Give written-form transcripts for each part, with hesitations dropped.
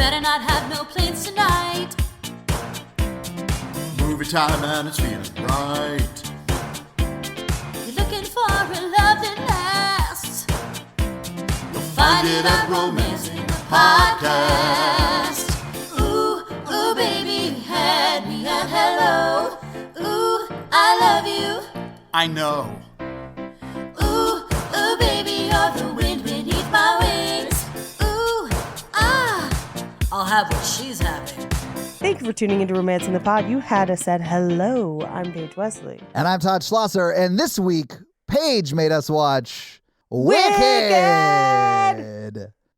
better not have no plans tonight. Movie time and it's feeling right. You're looking for a love that lasts. You'll find it at Romancing the Podcast. Ooh, ooh, baby, you had me at hello. Ooh, I love you. I know. Ooh, ooh, baby, you're the wind beneath my wings. Ooh, ah, I'll have what she's having. Thank you for tuning into Romancing the Pod. You had us at hello. I'm Paige Wesley. And I'm Todd Schlosser. And this week, Paige made us watch Wicked!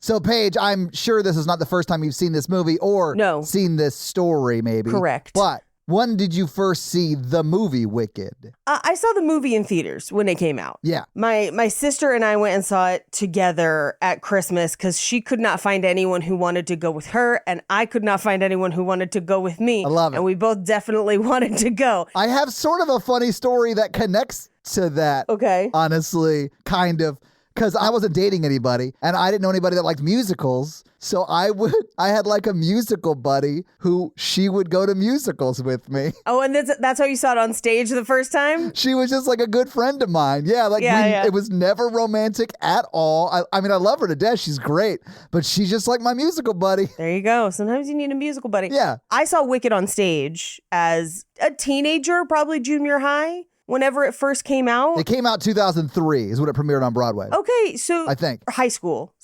So, Paige, I'm sure this is not the first time you've seen this movie or seen this story, maybe. Correct. But when did you first see the movie Wicked? I saw the movie in theaters when it came out. Yeah. My sister and I went and saw it together at Christmas because she could not find anyone who wanted to go with her, and I could not find anyone who wanted to go with me. I love it. And we both definitely wanted to go. I have sort of a funny story that connects to that. Okay. Honestly, kind of. Because I wasn't dating anybody, and I didn't know anybody that liked musicals. So I had like a musical buddy who she would go to musicals with me. Oh, and that's how you saw it on stage the first time? She was just like a good friend of mine. Yeah, it was never romantic at all. I mean, I love her to death. She's great. But she's just like my musical buddy. There you go. Sometimes you need a musical buddy. Yeah. I saw Wicked on stage as a teenager, probably junior high. Whenever it first came out. It came out 2003 is when it premiered on Broadway. Okay, so I think. High school.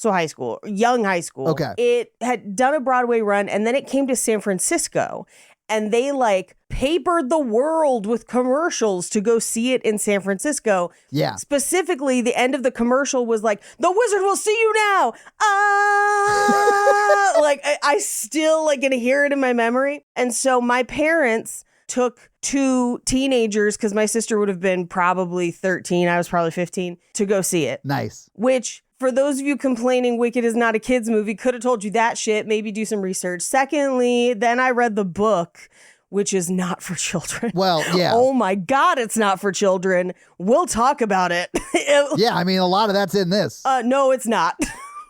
Young high school. Okay. It had done a Broadway run and then it came to San Francisco and they papered the world with commercials to go see it in San Francisco. Yeah. Specifically, the end of the commercial was the wizard will see you now. I still can hear it in my memory. And so my parents took two teenagers, because my sister would have been probably 13, I was probably 15, to go see it. Nice. Which, for those of you complaining Wicked is not a kid's movie, could have told you that shit, maybe do some research. Secondly, then I read the book, which is not for children. Well, yeah. Oh my God, it's not for children. We'll talk about it. Yeah, I mean, a lot of that's in this. No, it's not.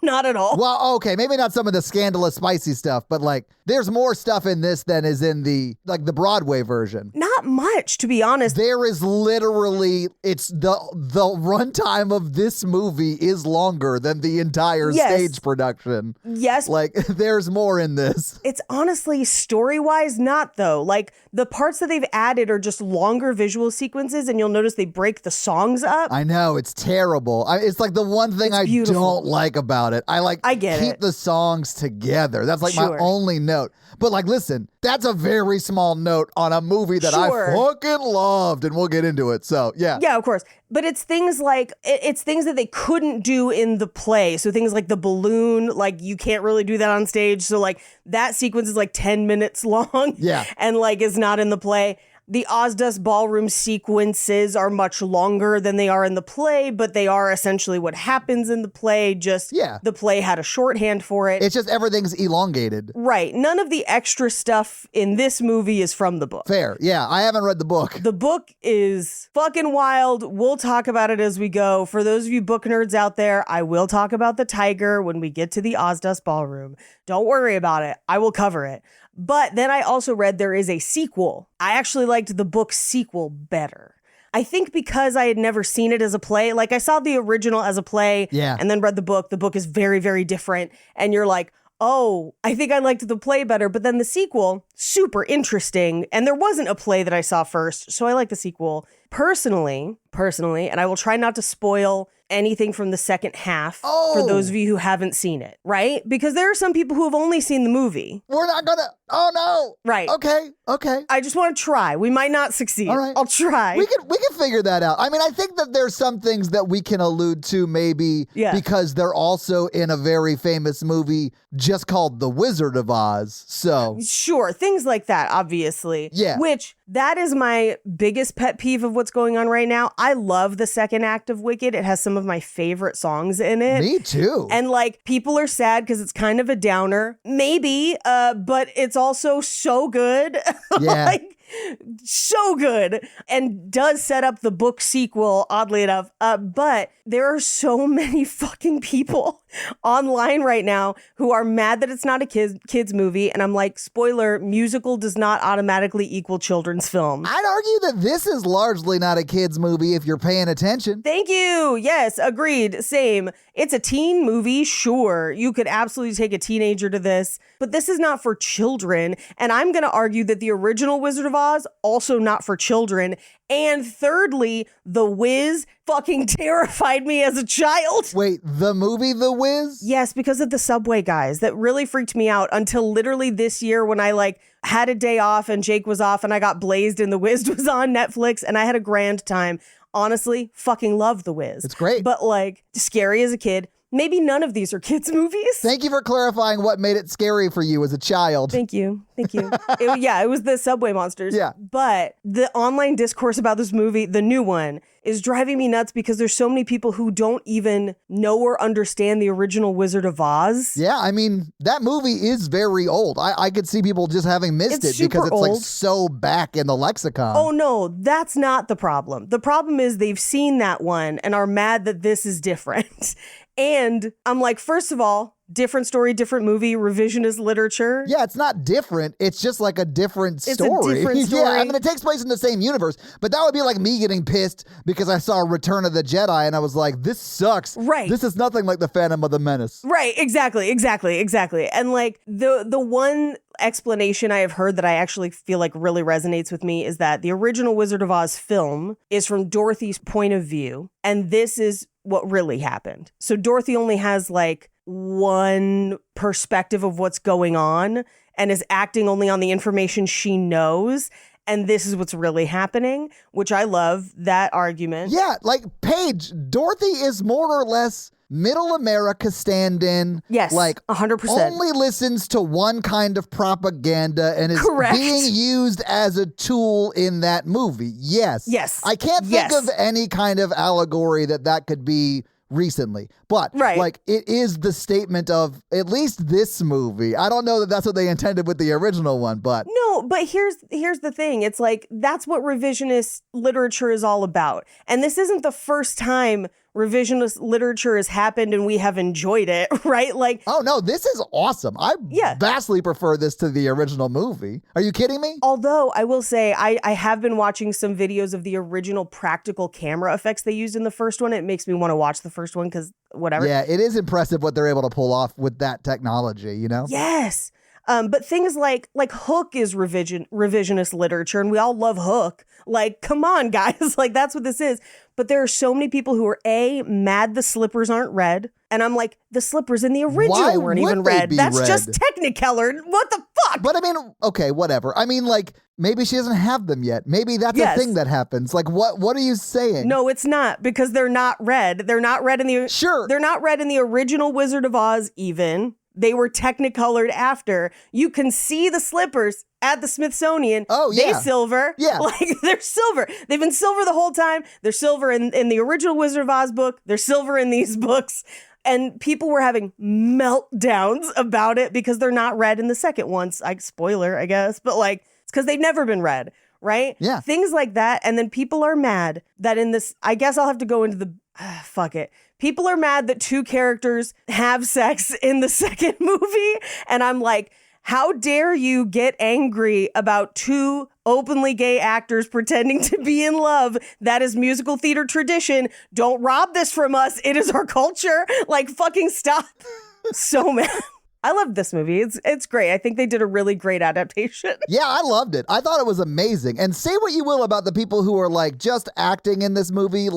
Not at all. Well, okay, maybe not some of the scandalous, spicy stuff, but there's more stuff in this than is in the Broadway version. Not much, to be honest. There is literally, it's the runtime of this movie is longer than the entire stage production. Yes. There's more in this. It's honestly, story-wise, not though. The parts that they've added are just longer visual sequences, and you'll notice they break the songs up. I know, it's terrible. It's the one thing I don't like about it. I keep the songs together. That's my only note. But listen, that's a very small note on a movie that I fucking loved, and we'll get into it. So, yeah. Yeah, of course. But it's things it's things that they couldn't do in the play. So things like the balloon, you can't really do that on stage. So that sequence is 10 minutes long. Yeah. And is not in the play. The Ozdas ballroom sequences are much longer than they are in the play, but they are essentially what happens in the play. The play had a shorthand for it. It's just everything's elongated. Right. None of the extra stuff in this movie is from the book. Fair. Yeah, I haven't read the book. The book is fucking wild. We'll talk about it as we go. For those of you book nerds out there, I will talk about the tiger when we get to the Ozdas ballroom. Don't worry about it. I will cover it. But then I also read there is a sequel. I actually liked the book's sequel better. I think because I had never seen it as a play. I saw the original as a play and then read the book. The book is very, very different. And you're oh, I think I liked the play better. But then the sequel, super interesting. And there wasn't a play that I saw first. So I like the sequel. Personally, and I will try not to spoil anything from the second half for those of you who haven't seen it, right? Because there are some people who have only seen the movie. We're not gonna, oh no. Right. Okay. I just want to try. We might not succeed. All right. I'll try. We can figure that out. I mean, I think that there's some things that we can allude to maybe because they're also in a very famous movie just called The Wizard of Oz. So sure, things like that, obviously. Yeah. Which that is my biggest pet peeve of what's going on right now. I love the second act of Wicked. It has some of my favorite songs in it. Me too. And people are sad because it's kind of a downer. Maybe, but it's also so good. Yeah. So good, and does set up the book sequel, oddly enough. But there are so many fucking people online right now who are mad that it's not a kids movie. And I'm like, spoiler, musical does not automatically equal children's film. I'd argue that this is largely not a kids movie if you're paying attention. Thank you. Yes, agreed. Same. It's a teen movie, sure. You could absolutely take a teenager to this, but this is not for children. And I'm going to argue that the original Wizard of Oz, also not for children. And thirdly, The Wiz fucking terrified me as a child. Wait, the movie The Wiz? Yes, because of the subway guys. That really freaked me out until literally this year when I had a day off and Jake was off and I got blazed and The Wiz was on Netflix and I had a grand time. Honestly, fucking love The Wiz. It's great. But scary as a kid. Maybe none of these are kids' movies. Thank you for clarifying what made it scary for you as a child. Thank you. It was the subway monsters. Yeah. But the online discourse about this movie, the new one, is driving me nuts because there's so many people who don't even know or understand the original Wizard of Oz. Yeah, I mean, that movie is very old. I could see people just having missed it because it's so back in the lexicon. Oh, no, that's not the problem. The problem is they've seen that one and are mad that this is different. And I'm like, first of all, different story, different movie, revisionist literature. Yeah, it's not different. It's just like a different story. It's a different story. Yeah, I mean, it takes place in the same universe, but that would be like me getting pissed because I saw Return of the Jedi and I was like, this sucks. Right. This is nothing like The Phantom of the Menace. Right, exactly. And the one explanation I have heard that I actually feel like really resonates with me is that the original Wizard of Oz film is from Dorothy's point of view, and this is what really happened. So Dorothy only has one perspective of what's going on and is acting only on the information she knows. And this is what's really happening, which I love that argument. Yeah, Paige, Dorothy is more or less middle America stand-in. Yes, 100%. Only listens to one kind of propaganda and is being used as a tool in that movie. Yes. I can't think of any kind of allegory that could be recently, but it is the statement of at least this movie. I don't know that that's what they intended with the original one, but no. But here's the thing. It's that's what revisionist literature is all about, and this isn't the first time revisionist literature has happened and we have enjoyed it, right? Oh no, this is awesome. I vastly prefer this to the original movie. Are you kidding me? Although I will say I have been watching some videos of the original practical camera effects they used in the first one. It makes me want to watch the first one because whatever. Yeah, it is impressive what they're able to pull off with that technology, you know? Yes. But things like Hook is revisionist literature, and we all love Hook. Come on, guys. That's what this is. But there are so many people who are mad the slippers aren't red. And I'm like, the slippers in the original weren't even red. That's just Technicolor. What the fuck? But I mean, okay, whatever. I mean, maybe she doesn't have them yet. Maybe that's a thing that happens. What are you saying? No, it's not, because they're not red. They're not red in the... Sure. They're not red in the original Wizard of Oz even. They were Technicolored after. You can see the slippers at the Smithsonian. Oh, yeah. They silver. Yeah. They're silver. They've been silver the whole time. They're silver in the original Wizard of Oz book. They're silver in these books. And people were having meltdowns about it because they're not red in the second one. Spoiler, I guess. But it's because they've never been red, right? Yeah. Things like that. And then people are mad that in this, I guess I'll have to go into the, fuck it. People are mad that two characters have sex in the second movie. And I'm like, how dare you get angry about two openly gay actors pretending to be in love? That is musical theater tradition. Don't rob this from us. It is our culture. Fucking stop. So mad. I loved this movie. It's great. I think they did a really great adaptation. Yeah, I loved it. I thought it was amazing. And say what you will about the people who are just acting in this movie,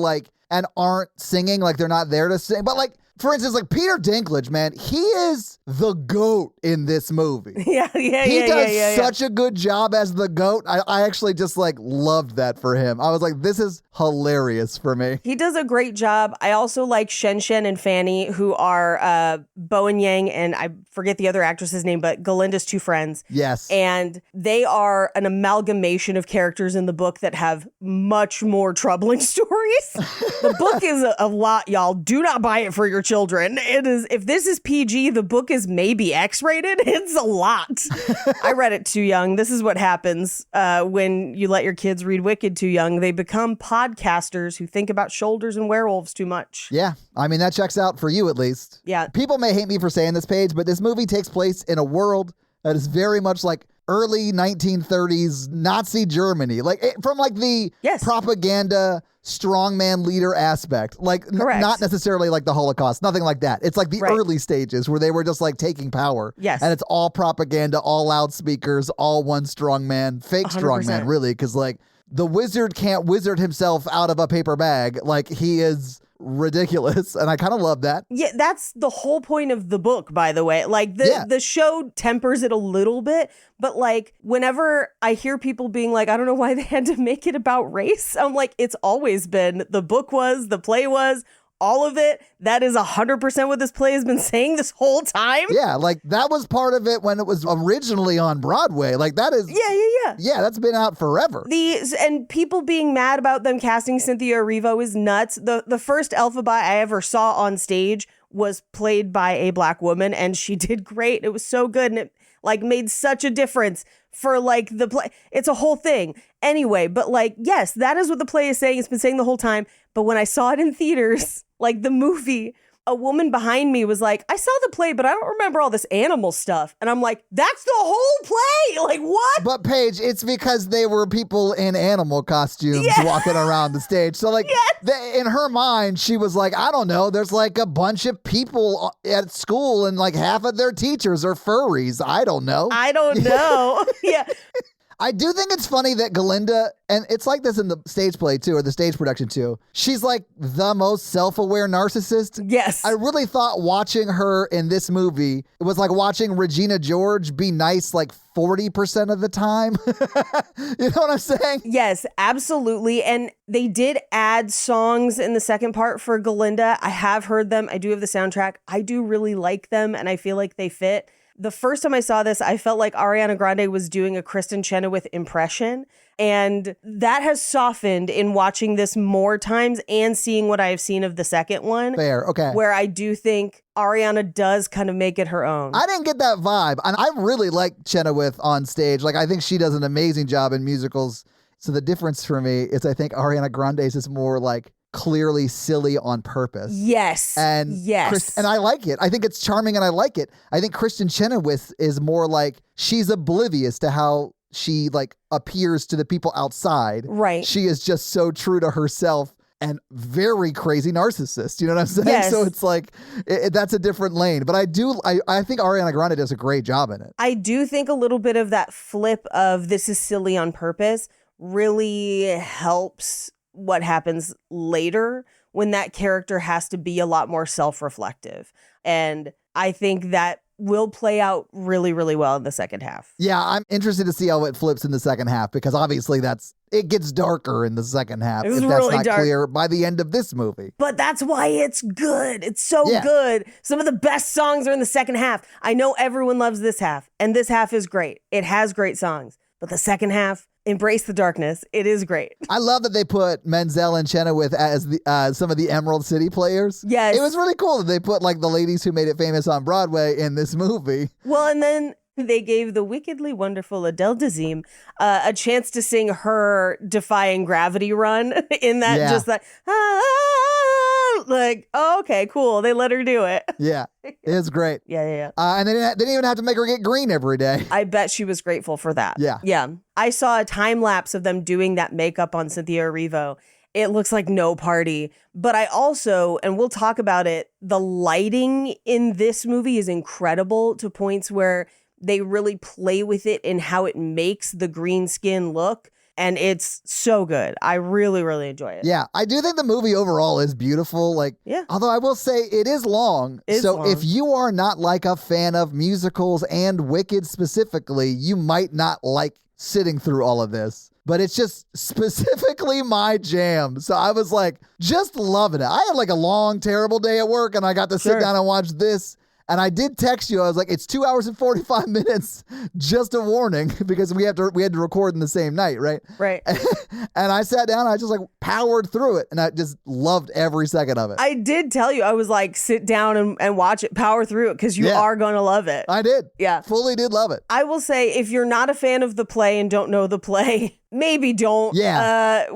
and aren't singing, they're not there to sing. But for instance, Peter Dinklage, man, he is the GOAT in this movie. He does such a good job as the GOAT. I actually just loved that for him. I was like, this is hilarious for me. He does a great job. I also like Shen Shen and Fanny, who are Bo and Yang, and I forget the other actress's name, but Galinda's two friends. Yes. And they are an amalgamation of characters in the book that have much more troubling stories. The book is a lot, y'all. Do not buy it for yourself. your children. It is, if this is PG, the book is maybe X-rated. It's a lot. I read it too young. This is what happens when you let your kids read Wicked too young. They become podcasters who think about shoulders and werewolves too much. Yeah. I mean, that checks out for you at least. Yeah. People may hate me for saying this, Paige, but this movie takes place in a world that is very much like early 1930s Nazi Germany. Like from like the propaganda strongman leader aspect. Like not necessarily like the Holocaust, nothing like that. It's like the early stages where they were just like taking power. Yes. And it's all propaganda, all loudspeakers, all one strongman, fake 100%. Strongman, really, because like the wizard can't wizard himself out of a paper bag. Like he is ridiculous, and I kind of love that. Yeah, that's the whole point of the book, by the way. Like the show tempers it a little bit, but like whenever I hear people being like, I don't know why they had to make it about race, I'm like, it's always been. The book was, the play was, all of it. That is 100% what this play has been saying this whole time. Yeah, like that was part of it when it was originally on Broadway. Like that is... Yeah, that's been out forever. And people being mad about them casting Cynthia Erivo is nuts. The first Elphaba I ever saw on stage was played by a Black woman, and she did great. It was so good, and it like made such a difference for like the play. It's a whole thing. Anyway, but like, yes, that is what the play is saying. It's been saying the whole time. But when I saw it in theaters, like the movie, a woman behind me was like, I saw the play, but I don't remember all this animal stuff. And I'm like, that's the whole play. Like, what? But Paige, it's because they were people in animal costumes walking around the stage. So like in her mind, she was like, I don't know. There's like a bunch of people at school and like half of their teachers are furries. I don't know. Yeah. I do think it's funny that Galinda, and it's like this in the stage play too, or the stage production too, she's like the most self-aware narcissist. Yes. I really thought watching her in this movie, it was like watching Regina George be nice like 40% of the time. You know what I'm saying? Yes, absolutely. And they did add songs in the second part for Galinda. I have heard them. I do have the soundtrack. I do really like them, and I feel like they fit. The first time I saw this, I felt like Ariana Grande was doing a Kristen Chenoweth impression. And that has softened in watching this more times and seeing what I have seen of the second one. Fair, okay. Where I do think Ariana does kind of make it her own. I didn't get that vibe. And I really like Chenoweth on stage. Like, I think she does an amazing job in musicals. So the difference for me is I think Ariana Grande's is more like clearly silly on purpose. Yes. And and I like it. I think it's charming and I like it. I think Kristen Chenoweth is more like she's oblivious to how she like appears to the people outside. Right. She is just so true to herself and very crazy narcissist. You know what I'm saying? Yes. So it's like, that's a different lane. But I think Ariana Grande does a great job in it. I do think a little bit of that flip of this is silly on purpose really helps what happens later when that character has to be a lot more self-reflective. And I think that will play out really, really well in the second half. Yeah, I'm interested to see how it flips in the second half, because obviously it gets darker in the second half. If that's really not dark. Clear by the end of this movie. But that's why it's good. It's so good. Some of the best songs are in the second half. I know everyone loves this half, and this half is great. It has great songs. But the second half, embrace the darkness. It is great. I love that they put Menzel and Chenoweth as some of the Emerald City players. Yes. It was really cool that they put like the ladies who made it famous on Broadway in this movie. Well, and then they gave the wickedly wonderful Adele Dazeem a chance to sing her Defying Gravity run in that just like, like, oh, okay, cool. They let her do it. Yeah, it was great. Yeah. And they didn't even have to make her get green every day. I bet she was grateful for that. Yeah. I saw a time lapse of them doing that makeup on Cynthia Erivo. It looks like no party. But I also, and we'll talk about it, the lighting in this movie is incredible to points where they really play with it in how it makes the green skin look. And it's so good. I really, really enjoy it. Yeah, I do think the movie overall is beautiful. Like, although I will say it is long. If you are not like a fan of musicals and Wicked specifically, you might not like sitting through all of this. But it's just specifically my jam. So I was like, just loving it. I had like a long, terrible day at work and I got to sit down and watch this. And I did text you. I was like, it's 2 hours and 45 minutes. Just a warning, because we had to record in the same night, right? Right. And I sat down. I just like powered through it, and I just loved every second of it. I did tell you, I was like, sit down and watch it, power through it, because you are going to love it. I did. Yeah. Fully did love it. I will say, if you're not a fan of the play and don't know the play, maybe don't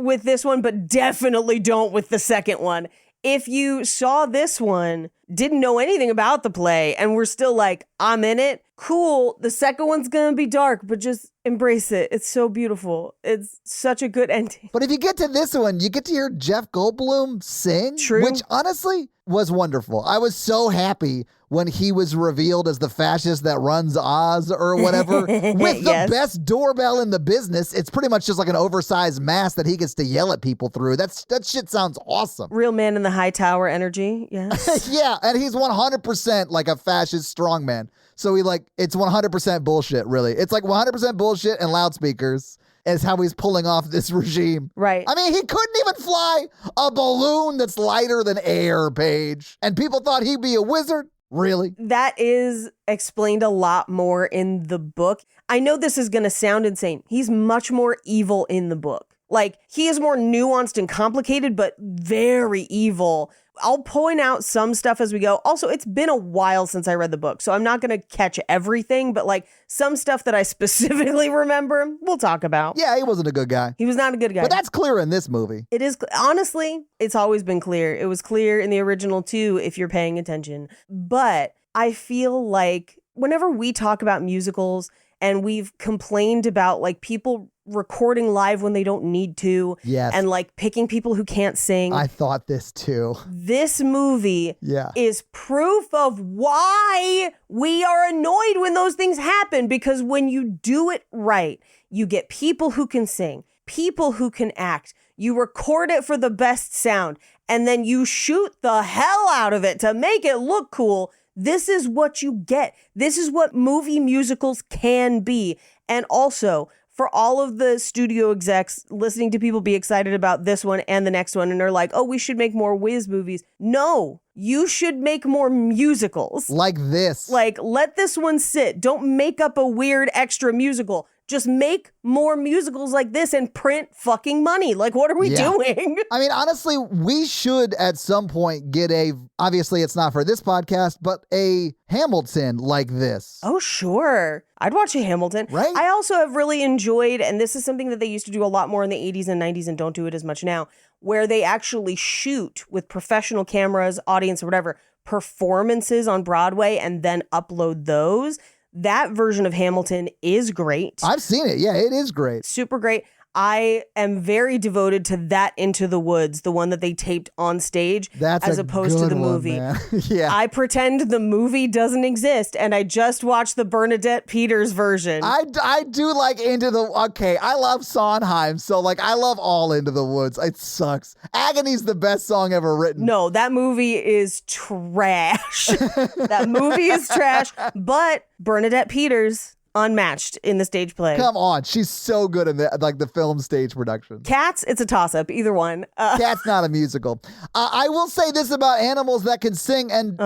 with this one, but definitely don't with the second one. If you saw this one, didn't know anything about the play, and we're still like, I'm in it, cool. The second one's going to be dark, but just embrace it. It's so beautiful. It's such a good ending. But if you get to this one, you get to hear Jeff Goldblum sing, which honestly was wonderful. I was so happy when he was revealed as the fascist that runs Oz or whatever, with the best doorbell in the business. It's pretty much just like an oversized mask that he gets to yell at people through. That shit sounds awesome. Real man in the high tower energy, yes. Yeah, and he's 100% like a fascist strongman. So it's 100% bullshit, really. It's like 100% bullshit and loudspeakers is how he's pulling off this regime. Right. I mean, he couldn't even fly a balloon that's lighter than air, Paige. And people thought he'd be a wizard? Really? That is explained a lot more in the book. I know this is going to sound insane. He's much more evil in the book. Like, he is more nuanced and complicated, but very evil. I'll point out some stuff as we go. Also, it's been a while since I read the book, so I'm not going to catch everything, but like some stuff that I specifically remember, we'll talk about. Yeah, he wasn't a good guy. He was not a good guy. But that's clear in this movie. It is, honestly, it's always been clear. It was clear in the original too, if you're paying attention. But I feel like whenever we talk about musicals and we've complained about like people recording live when they don't need to. Yes. And like picking people who can't sing. I thought this too. This movie is proof of why we are annoyed when those things happen, because when you do it right, you get people who can sing, people who can act, you record it for the best sound, and then you shoot the hell out of it to make it look cool. This is what you get. This is what movie musicals can be. And also, for all of the studio execs listening to people be excited about this one and the next one, and they're like, oh, we should make more whiz movies. No, you should make more musicals. Like this. Like, let this one sit. Don't make up a weird extra musical. Just make more musicals like this and print fucking money. Like, what are we doing? I mean, honestly, we should at some point get obviously it's not for this podcast, but a Hamilton like this. Oh, sure. I'd watch a Hamilton. Right? I also have really enjoyed, and this is something that they used to do a lot more in the 80s and 90s and don't do it as much now, where they actually shoot with professional cameras, audience, or whatever, performances on Broadway and then upload those. That version of Hamilton is great. I've seen it. Yeah, it is great. Super great. I am very devoted to that Into the Woods, the one that they taped on stage, as opposed to the movie. Yeah. I pretend the movie doesn't exist, and I just watched the Bernadette Peters version. I do like I love Sondheim, so like I love all Into the Woods. It sucks. Agony's the best song ever written. No, that movie is trash. That movie is trash, but Bernadette Peters, unmatched in the stage play. Come on, she's so good in the film stage production. Cats, it's a toss-up, either one. Cats not a musical. I will say this about animals that can sing and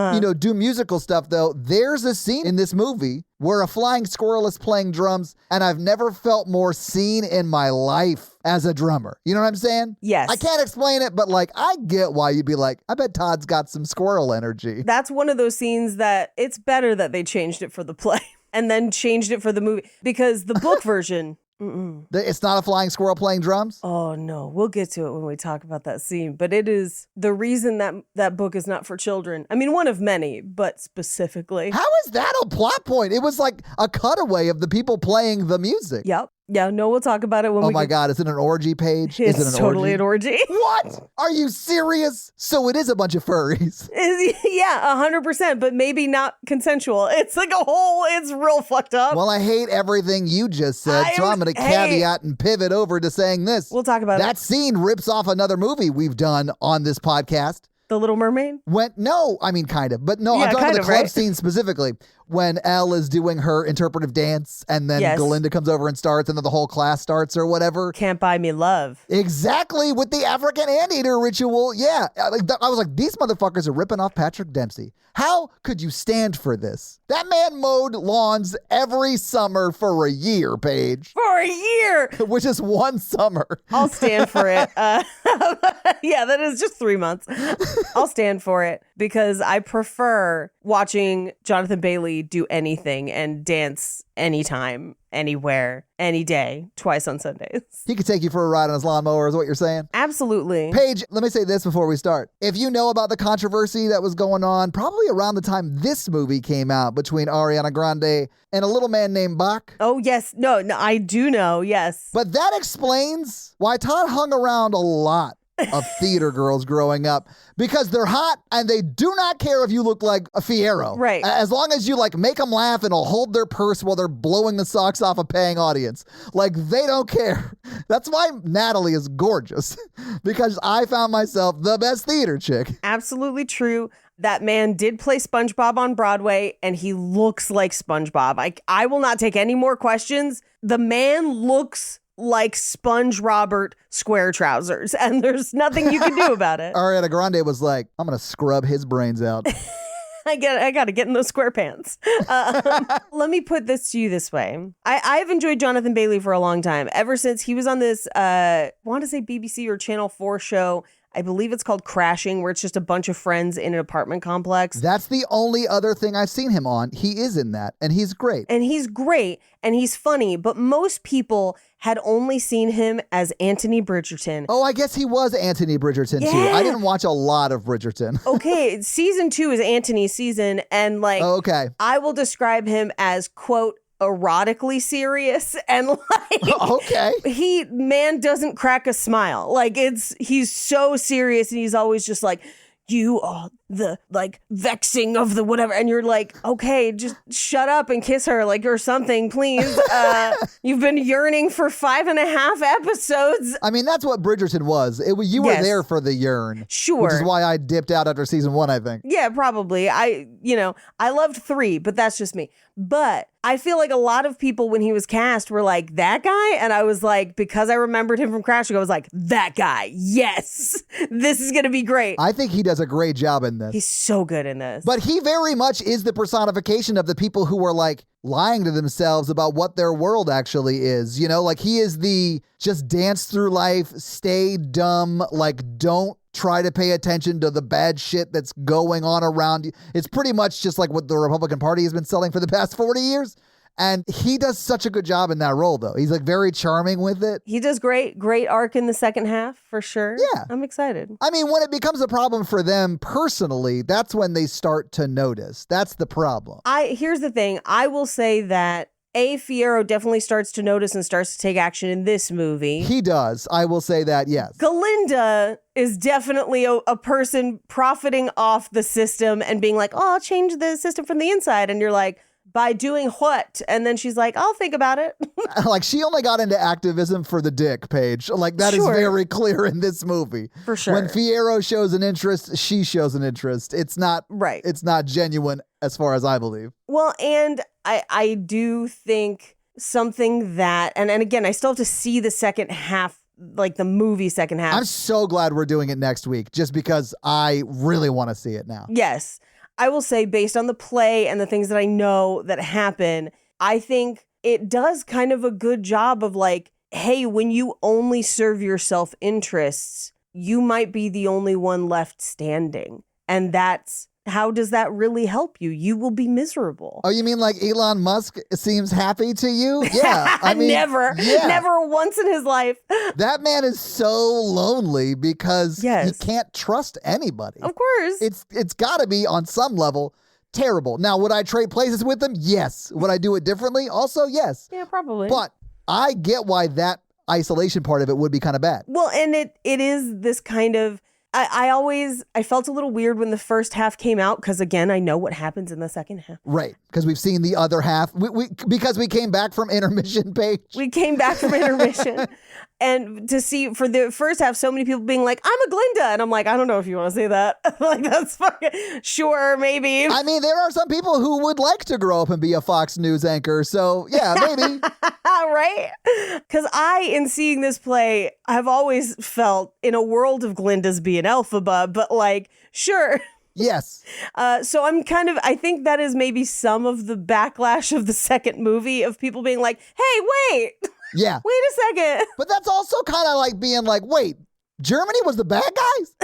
do musical stuff though. There's a scene in this movie where a flying squirrel is playing drums, and I've never felt more seen in my life as a drummer. You know what I'm saying? Yes. I can't explain it, but like I get why you'd be like, I bet Todd's got some squirrel energy. That's one of those scenes that it's better that they changed it for the play. And then changed it for the movie, because the book version, It's not a flying squirrel playing drums? Oh, no. We'll get to it when we talk about that scene. But it is the reason that book is not for children. I mean, one of many, but specifically. How is that a plot point? It was like a cutaway of the people playing the music. Yep. Yeah, no, we'll talk about it when Oh my God, is it an orgy page? It's is it an totally orgy? an orgy. What? Are you serious? So it is a bunch of furries. Yeah, 100%, but maybe not consensual. It's like it's real fucked up. Well, I hate everything you just said, so I'm going to caveat and pivot over to saying this. We'll talk about that scene rips off another movie we've done on this podcast. The Little Mermaid? No, I mean, kind of. But no, Yeah, I'm talking about the club right? scene specifically. when Elle is doing her interpretive dance and then Galinda comes over and starts and then the whole class starts or whatever. Can't buy me love. Exactly, with the African anteater ritual. Yeah, I was like, these motherfuckers are ripping off Patrick Dempsey. How could you stand for this? That man mowed lawns every summer for a year, Paige. For a year! Which is one summer. I'll stand for it. Yeah, that is just 3 months. I'll stand for it because I prefer watching Jonathan Bailey do anything and dance anytime, anywhere, any day, twice on Sundays. He could take you for a ride on his lawnmower is what you're saying? Absolutely. Paige, let me say this before we start. If you know about the controversy that was going on probably around the time this movie came out between Ariana Grande and a little man named Bach. Oh, yes. No, I do know. Yes. But that explains why Todd hung around a lot of theater girls growing up, because they're hot and they do not care if you look like a Fierro. Right. As long as you like make them laugh and will hold their purse while they're blowing the socks off a paying audience. Like, they don't care. That's why Natalie is gorgeous, because I found myself the best theater chick. Absolutely true. That man did play SpongeBob on Broadway, and he looks like SpongeBob. I will not take any more questions. The man looks like Sponge Robert square-trousers, and there's nothing you can do about it. Ariana Grande was like, I'm going to scrub his brains out. I got to get in those square pants. Let me put this to you this way. I've enjoyed Jonathan Bailey for a long time, ever since he was on this, I want to say BBC or Channel 4 show. I believe it's called Crashing, where it's just a bunch of friends in an apartment complex. That's the only other thing I've seen him on. He is in that, and he's great. And he's great, and he's funny, but most people had only seen him as Anthony Bridgerton. Oh, I guess he was Anthony Bridgerton, too. I didn't watch a lot of Bridgerton. Okay, season 2 is Anthony's season, and I will describe him as, quote, erotically serious, and man doesn't crack a smile. He's so serious, and he's always just like, you are the vexing of the whatever, and you're like, okay, just shut up and kiss her or something, please. You've been yearning for 5.5 episodes. I mean, that's what Bridgerton was. You were there for the yearn. Sure. Which is why I dipped out after season 1, I think. Yeah, probably. I loved 3, but that's just me. But I feel like a lot of people, when he was cast, were like, that guy? And I was like, because I remembered him from Crashing, I was like, that guy. Yes. This is going to be great. I think he does a great job in this. He's so good in this. But he very much is the personification of the people who are lying to themselves about what their world actually is. He is the just dance through life, stay dumb, don't try to pay attention to the bad shit that's going on around you. It's pretty much just like what the Republican Party has been selling for the past 40 years. And he does such a good job in that role, though. He's very charming with it. He does great arc in the second half, for sure. Yeah. I'm excited. I mean, when it becomes a problem for them personally, that's when they start to notice. That's the problem. Here's the thing. I will say that Fierro definitely starts to notice and starts to take action in this movie. He does. I will say that, yes. Galinda is definitely a person profiting off the system and being like, oh, I'll change the system from the inside. And you're like, by doing what? And then she's like, I'll think about it. She only got into activism for the dick, Paige. That is very clear in this movie. For sure. When Fierro shows an interest, she shows an interest. It's not right. It's not genuine as far as I believe. Well, and I do think something that, and again, I still have to see the second half, the movie second half. I'm so glad we're doing it next week, just because I really want to see it now. Yes. I will say, based on the play and the things that I know that happen, I think it does kind of a good job of hey, when you only serve your self-interests, you might be the only one left standing. And how does that really help you? You will be miserable. Oh, you mean Elon Musk seems happy to you? Yeah. I mean, never once in his life. That man is so lonely because he can't trust anybody. Of course. It's got to be on some level terrible. Now, would I trade places with him? Yes. Would I do it differently? Also, yes. Yeah, probably. But I get why that isolation part of it would be kind of bad. Well, and it is this kind of, I felt a little weird when the first half came out because, again, I know what happens in the second half. Right, because we've seen the other half. Because we came back from intermission, Paige. We came back from intermission. And to see for the first half, so many people being like, I'm a Glinda. And I'm like, I don't know if you want to say that. Like, that's fucking, sure, maybe. I mean, there are some people who would like to grow up and be a Fox News anchor. So, yeah, maybe. Right? Because in seeing this play, I've always felt in a world of Glindas being Elphaba, but like, sure. Yes. So I think that is maybe some of the backlash of the second movie of people being like, hey, wait. Yeah. Wait a second. But that's also kind of like being like, wait, Germany was the bad guys?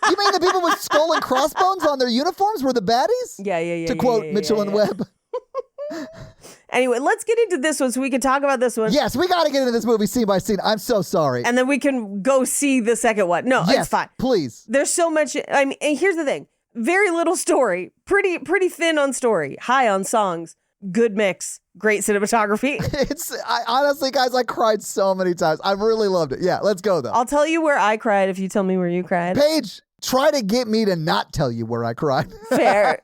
You mean the people with skull and crossbones on their uniforms were the baddies? Yeah. To quote Mitchell and Webb. Anyway, let's get into this one so we can talk about this one. Yes, we got to get into this movie scene by scene. I'm so sorry. And then we can go see the second one. No, yes, it's fine. Please. There's so much. I mean, and here's the thing. Very little story. Pretty thin on story. High on songs. Good mix. Great cinematography. Honestly, guys, I cried so many times. I really loved it. Yeah, let's go though. I'll tell you where I cried if you tell me where you cried. Paige, try to get me to not tell you where I cried.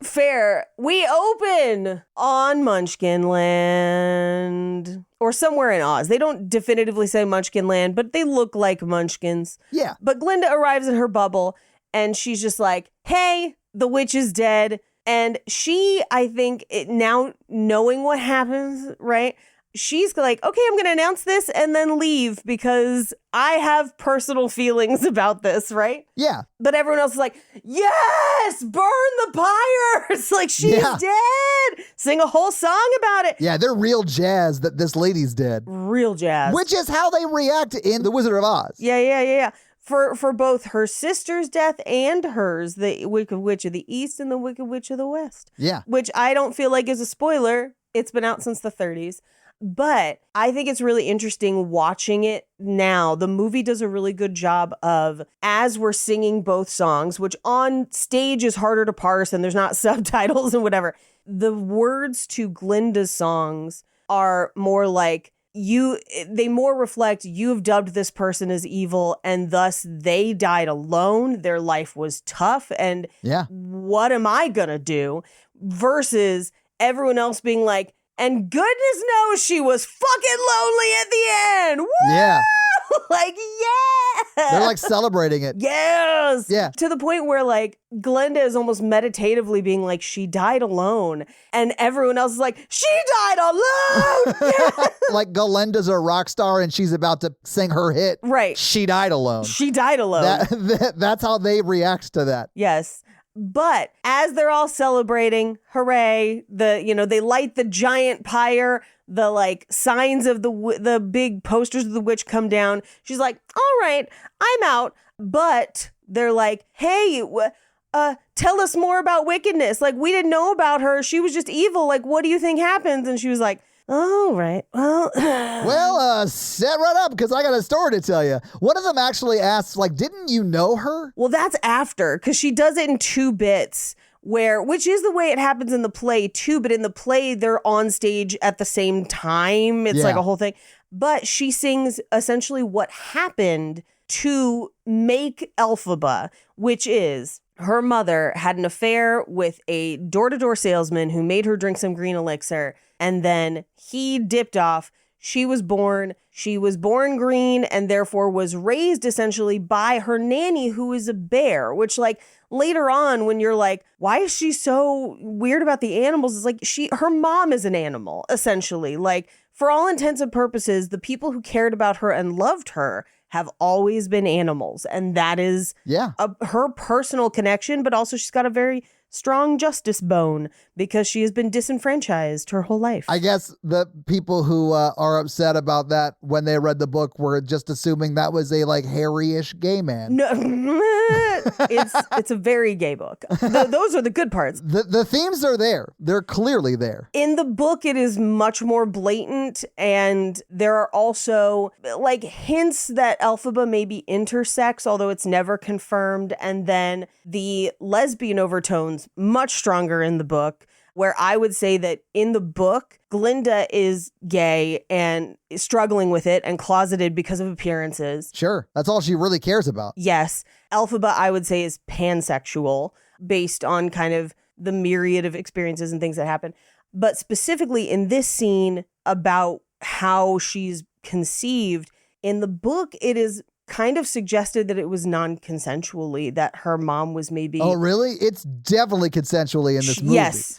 Fair. We open on Munchkin Land or somewhere in Oz. They don't definitively say Munchkin Land, but they look like Munchkins. Yeah. But Glinda arrives in her bubble and she's just like, hey, the witch is dead. And she, I think, now knowing what happens, right? She's like, okay, I'm going to announce this and then leave because I have personal feelings about this, right? Yeah. But everyone else is like, yes, burn the pyre. It's like, she's dead. Sing a whole song about it. Yeah, they're real jazzed that this lady's dead. Real jazz. Which is how they react in The Wizard of Oz. Yeah. For both her sister's death and hers, the Wicked Witch of the East and the Wicked Witch of the West. Yeah. Which I don't feel like is a spoiler. It's been out since the 30s. But I think it's really interesting watching it now. The movie does a really good job of, as we're singing both songs, which on stage is harder to parse and there's not subtitles and whatever, the words to Glinda's songs are more like, they more reflect you've dubbed this person as evil and thus they died alone. Their life was tough. And what am I going to do? Versus everyone else being like, and goodness knows she was fucking lonely at the end. Woo! Yeah. Like, yeah. They're like celebrating it. Yes. Yeah. To the point where like Glinda is almost meditatively being like, she died alone. And everyone else is like, she died alone. Yeah. Like Galenda's a rock star and she's about to sing her hit. Right. She died alone. She died alone. That's how they react to that. Yes. But as they're all celebrating, hooray, they light the giant pyre, the like signs of the big posters of the witch come down. She's like, all right, I'm out. But they're like, hey, tell us more about wickedness. Like, we didn't know about her. She was just evil. Like, what do you think happens? And she was like, all right, well. Set right up because I got a story to tell you. One of them actually asks, like, didn't you know her? Well, that's after because she does it in 2 bits. Which is the way it happens in the play too, but in the play, they're on stage at the same time. It's like a whole thing. But she sings essentially what happened to make Elphaba, which is her mother had an affair with a door-to-door salesman who made her drink some green elixir, and then he dipped off. She was born green and therefore was raised essentially by her nanny who is a bear, which like later on when you're like, why is she so weird about the animals? It's like her mom is an animal essentially. Like for all intents and purposes, the people who cared about her and loved her have always been animals. And that is her personal connection, but also she's got a very strong justice bone because she has been disenfranchised her whole life. I guess the people who are upset about that when they read the book were just assuming that was a like hairy-ish gay man. No, it's a very gay book. Those are the good parts. The themes are there. They're clearly there. In the book, it is much more blatant, and there are also like hints that Elphaba may be intersex, although it's never confirmed. And then the lesbian overtones much stronger in the book, where I would say that in the book, Glinda is gay and is struggling with it and closeted because of appearances. Sure. That's all she really cares about. Yes. Elphaba, I would say, is pansexual based on kind of the myriad of experiences and things that happen. But specifically in this scene about how she's conceived, in the book, it is kind of suggested that it was non-consensually, that her mom was maybe... Oh, really? It's definitely consensually in this movie.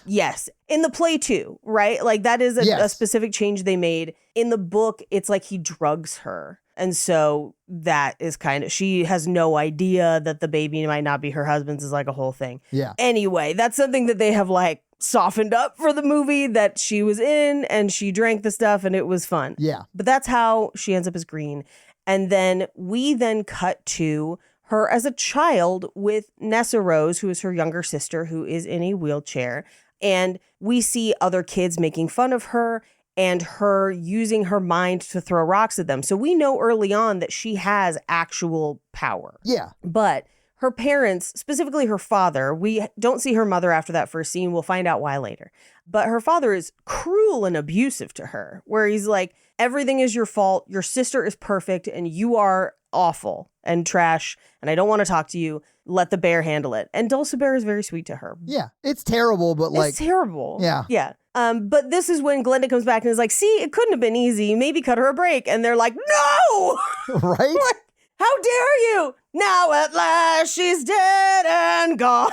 Yes. In the play too, right? Like that is a specific change they made. In the book, it's like he drugs her. And so that is kind of, she has no idea that the baby might not be her husband's, is like a whole thing. Yeah. Anyway, that's something that they have like softened up for the movie that she was in, and she drank the stuff and it was fun. Yeah. But that's how she ends up as green. And then we cut to her as a child with Nessa Rose, who is her younger sister, who is in a wheelchair. And we see other kids making fun of her and her using her mind to throw rocks at them. So we know early on that she has actual power. Yeah. But her parents, specifically her father, we don't see her mother after that first scene. We'll find out why later. But her father is cruel and abusive to her, where he's like, everything is your fault. Your sister is perfect and you are awful and trash. And I don't want to talk to you. Let the bear handle it. And Dulcibert is very sweet to her. Yeah. It's terrible, but It's terrible. Yeah. Yeah. But this is when Glinda comes back and is like, see, it couldn't have been easy. Maybe cut her a break. And they're like, no! Right? Like, how dare you? Now at last she's dead and gone.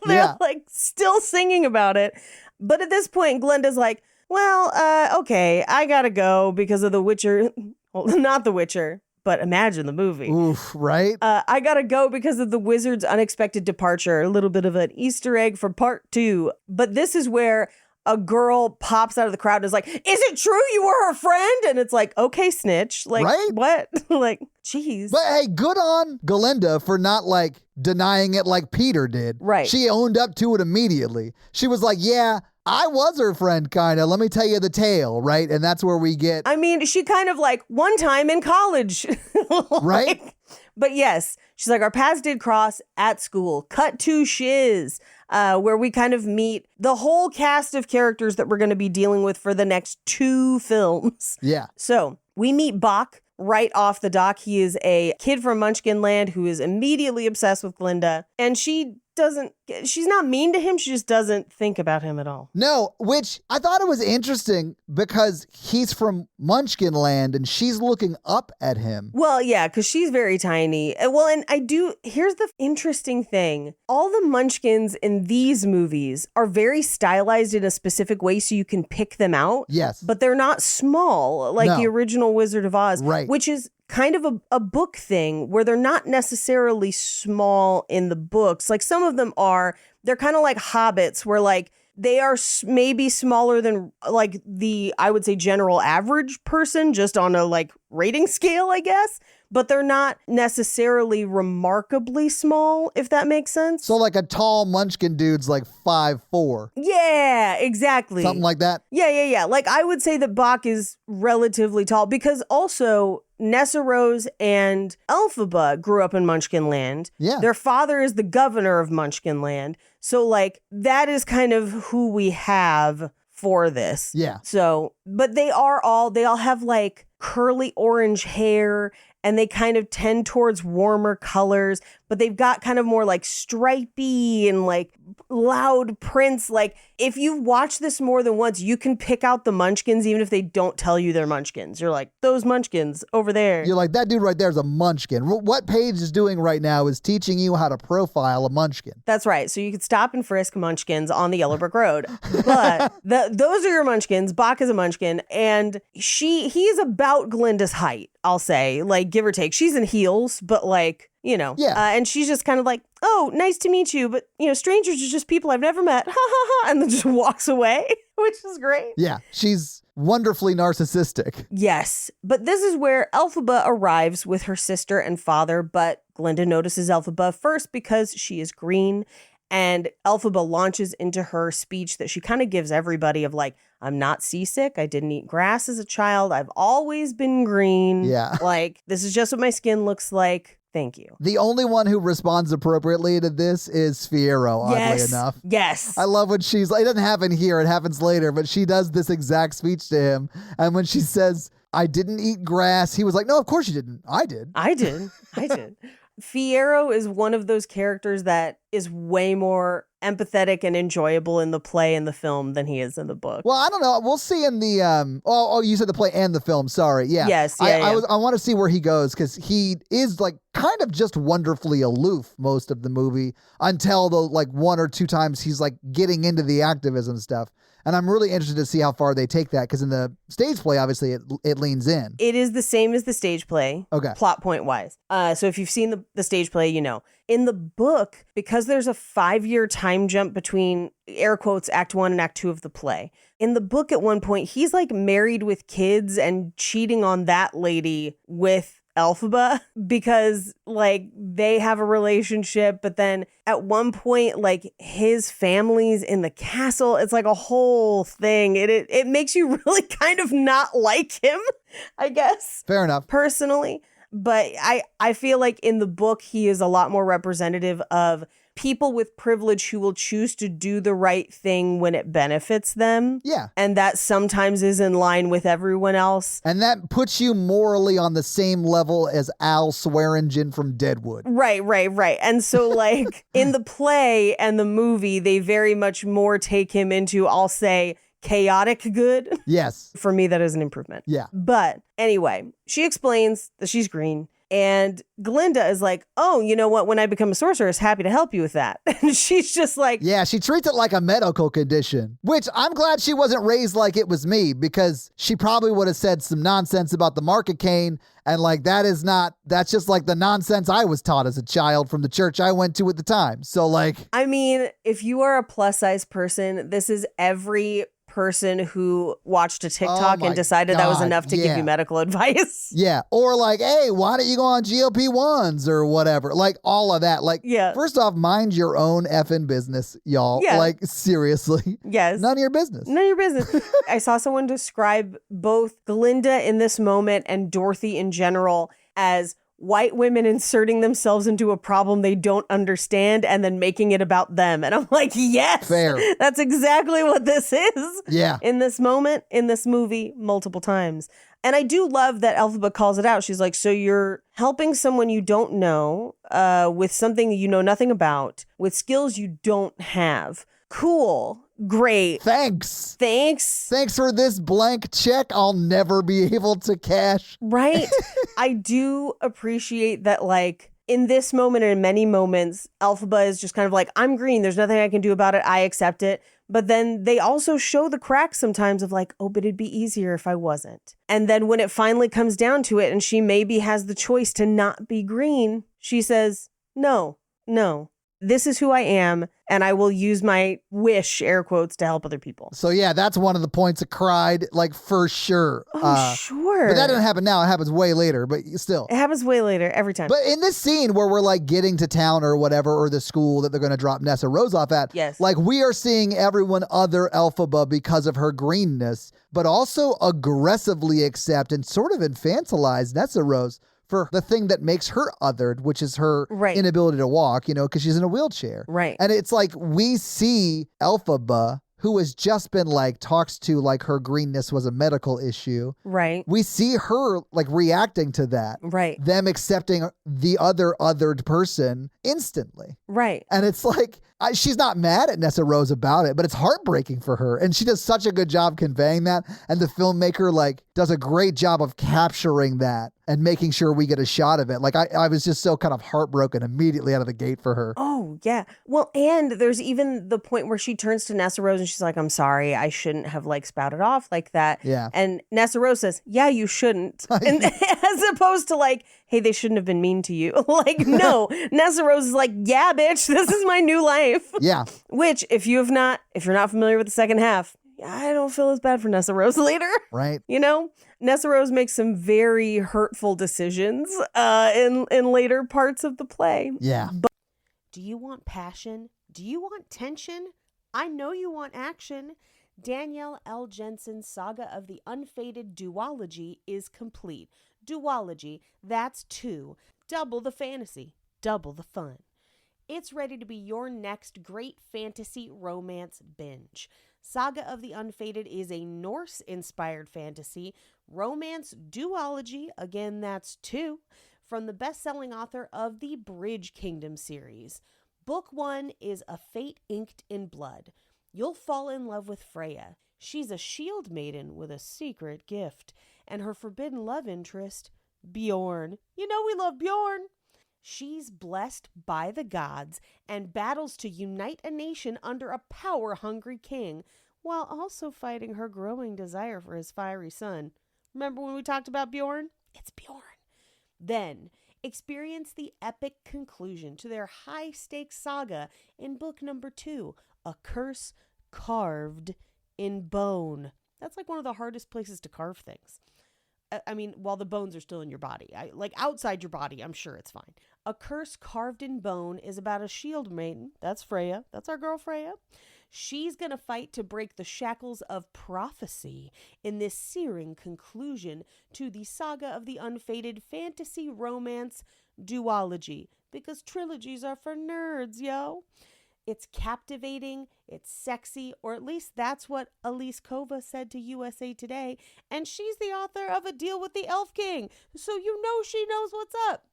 They're like still singing about it. But at this point, Glinda's like, well, okay, I gotta go because of The Witcher. Well, not The Witcher, but imagine the movie. Oof, right? I gotta go because of the wizard's unexpected departure. A little bit of an Easter egg for part 2. But this is where a girl pops out of the crowd and is like, is it true you were her friend? And it's like, okay, snitch. Like, right? What? Like, jeez. But hey, good on Glinda for not like denying it like Peter did. Right. She owned up to it immediately. She was like, yeah, I was her friend, kind of. Let me tell you the tale, right? And that's where we get... I mean, she kind of like one time in college. Right? But yes, she's like, our paths did cross at school. Cut to Shiz, where we kind of meet the whole cast of characters that we're going to be dealing with for the next 2 films. Yeah. So we meet Bach right off the dock. He is a kid from Munchkin Land who is immediately obsessed with Glinda. And she's not mean to him. She just doesn't think about him at all. No, which I thought it was interesting because he's from Munchkin Land and she's looking up at him. Well, yeah, because she's very tiny. Well, and here's the interesting thing. All the Munchkins in these movies are very stylized in a specific way so you can pick them out. Yes. But they're not small like the original Wizard of Oz. Right. Which is kind of a book thing where they're not necessarily small in the books. Like some of them are, they're kind of like hobbits where like they are maybe smaller than like the, I would say, general average person just on a like rating scale, I guess. But they're not necessarily remarkably small, if that makes sense. So like a tall Munchkin dude's like 5'4". Yeah, exactly. Something like that. Yeah. Like I would say that Bach is relatively tall because also Nessa Rose and Elphaba grew up in Munchkin Land. Yeah. Their father is the governor of Munchkin Land. So like that is kind of who we have for this. Yeah. So, but they all have like curly orange hair and they kind of tend towards warmer colors, but they've got kind of more like stripey and like loud prints. Like if you've watched this more than once, you can pick out the Munchkins even if they don't tell you they're Munchkins. You're like, those Munchkins over there. You're like, that dude right there is a Munchkin. What Paige is doing right now is teaching you how to profile a Munchkin. That's right. So you could stop and frisk Munchkins on the Yellow Brick Road. But those are your Munchkins. Bach is a Munchkin. And he's about Glinda's height, I'll say. Like, give or take. She's in heels, but like, you know. Yeah. And she's just kind of like, oh, nice to meet you. But, you know, strangers are just people I've never met. Ha ha ha. And then just walks away, which is great. Yeah. She's wonderfully narcissistic. Yes. But this is where Elphaba arrives with her sister and father. But Glinda notices Elphaba first because she is green. And Elphaba launches into her speech that she kind of gives everybody of like, I'm not seasick. I didn't eat grass as a child. I've always been green. Yeah. Like, this is just what my skin looks like. Thank you. The only one who responds appropriately to this is Fiyero, oddly enough. Yes. I love when she's like, it doesn't happen here, it happens later, but she does this exact speech to him. And when she says, I didn't eat grass, he was like, no, of course you didn't. I did. I did. Fiyero is one of those characters that is way more empathetic and enjoyable in the play and the film than he is in the book. Well, I don't know. We'll see in the you said the play and the film. Sorry. Yeah. Yes. I want to see where he goes because he is like kind of just wonderfully aloof most of the movie until the like one or two times he's like getting into the activism stuff. And I'm really interested to see how far they take that because in the stage play, obviously, it leans in. It is the same as the stage play, okay, plot point wise. So if you've seen the stage play, you know. In the book, because there's a 5-year time jump between, air quotes, Act 1 and Act 2 of the play. In the book, at one point, he's like married with kids and cheating on that lady with Elphaba because like they have a relationship, but then at one point like his family's in the castle. It's like a whole thing. It makes you really kind of not like him, I guess. Fair enough. Personally. But I feel like in the book he is a lot more representative of people with privilege who will choose to do the right thing when it benefits them. Yeah. And that sometimes is in line with everyone else. And that puts you morally on the same level as Al Swearingen from Deadwood. Right. And so like in the play and the movie, they very much more take him into, I'll say, chaotic good. Yes. For me, that is an improvement. Yeah. But anyway, she explains that she's green. And Glinda is like, oh, you know what? When I become a sorceress, happy to help you with that. And she's just like... Yeah, she treats it like a medical condition, which I'm glad she wasn't raised like it was me because she probably would have said some nonsense about the market cane. And like, that's just like the nonsense I was taught as a child from the church I went to at the time. So like... I mean, if you are a plus size person, this is every person who watched a TikTok and decided that was enough to give you medical advice. Yeah. Or like, hey, why don't you go on GLP-1s or whatever? Like all of that. Like, first off, mind your own effing business, y'all. Yeah. Like, seriously. Yes. None of your business. None of your business. I saw someone describe both Glinda in this moment and Dorothy in general as white women inserting themselves into a problem they don't understand and then making it about them. And I'm like, yes, fair. That's exactly what this is. Yeah. In this moment, in this movie, multiple times. And I do love that Elphaba calls it out. She's like, so you're helping someone you don't know with something you know nothing about, with skills you don't have. Cool. Great. Thanks for this blank check I'll never be able to cash. Right. I do appreciate that, like, in this moment and in many moments, Elphaba is just kind of like, I'm green. There's nothing I can do about it. I accept it. But then they also show the cracks sometimes of like, oh, but it'd be easier if I wasn't. And then when it finally comes down to it and she maybe has the choice to not be green, she says, no. This is who I am, and I will use my wish, air quotes, to help other people. So yeah, that's one of the points I cried, like for sure. Oh, sure. But that didn't happen now. It happens way later, but still. It happens way later, every time. But in this scene where we're like getting to town or whatever, or the school that they're going to drop Nessa Rose off at, yes, like we are seeing everyone other Elphaba because of her greenness, but also aggressively accept and sort of infantilize Nessa Rose for the thing that makes her othered, which is her inability to walk, you know, because she's in a wheelchair. Right. And it's like we see Elphaba, who has just been like talks to like her greenness was a medical issue. Right. We see her like reacting to that. Right. Them accepting the other othered person instantly. Right. And it's like, she's not mad at Nessa Rose about it, but it's heartbreaking for her. And she does such a good job conveying that. And the filmmaker like does a great job of capturing that and making sure we get a shot of it. Like I was just so kind of heartbroken immediately out of the gate for her. Oh, yeah. Well, and there's even the point where she turns to Nessa Rose and she's like, I'm sorry, I shouldn't have like spouted off like that. Yeah. And Nessa Rose says, yeah, you shouldn't. And as opposed to like, hey, they shouldn't have been mean to you. Like, no, Nessa Rose is like, yeah, bitch, this is my new life. Yeah. Which if you're not familiar with the second half, I don't feel as bad for Nessa Rose later. Right. You know, Nessa Rose makes some very hurtful decisions in later parts of the play. Yeah. But do you want passion? Do you want tension? I know you want action. Danielle L. Jensen's saga of the unfaded duology is complete. Duology, that's two. double the fantasy, double the fun. It's ready to be your next great fantasy romance binge. Saga of the Unfated is a Norse-inspired fantasy romance duology, again that's 2, from the best-selling author of the Bridge Kingdom series. Book 1 is A Fate Inked in Blood. You'll fall in love with Freya. She's a shield maiden with a secret gift, and her forbidden love interest, Bjorn. You know we love Bjorn. She's blessed by the gods and battles to unite a nation under a power-hungry king, while also fighting her growing desire for his fiery son. Remember when we talked about Bjorn? It's Bjorn. Then, experience the epic conclusion to their high-stakes saga in book number 2, A Curse Carved in Bone. That's like one of the hardest places to carve things. I mean, while the bones are still in your body. Like outside your body, I'm sure it's fine. A Curse Carved in Bone is about a shield maiden. That's Freya. That's our girl Freya. She's going to fight to break the shackles of prophecy in this searing conclusion to the Saga of the Unfated fantasy romance duology. Because trilogies are for nerds, yo. It's captivating, it's sexy, or at least that's what Elise Kova said to USA Today, and she's the author of A Deal with the Elf King, so you know she knows what's up.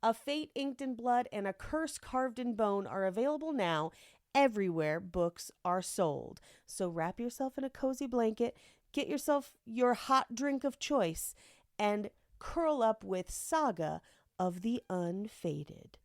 A Fate Inked in Blood and A Curse Carved in Bone are available now everywhere books are sold. So wrap yourself in a cozy blanket, get yourself your hot drink of choice, and curl up with Saga of the Unfated.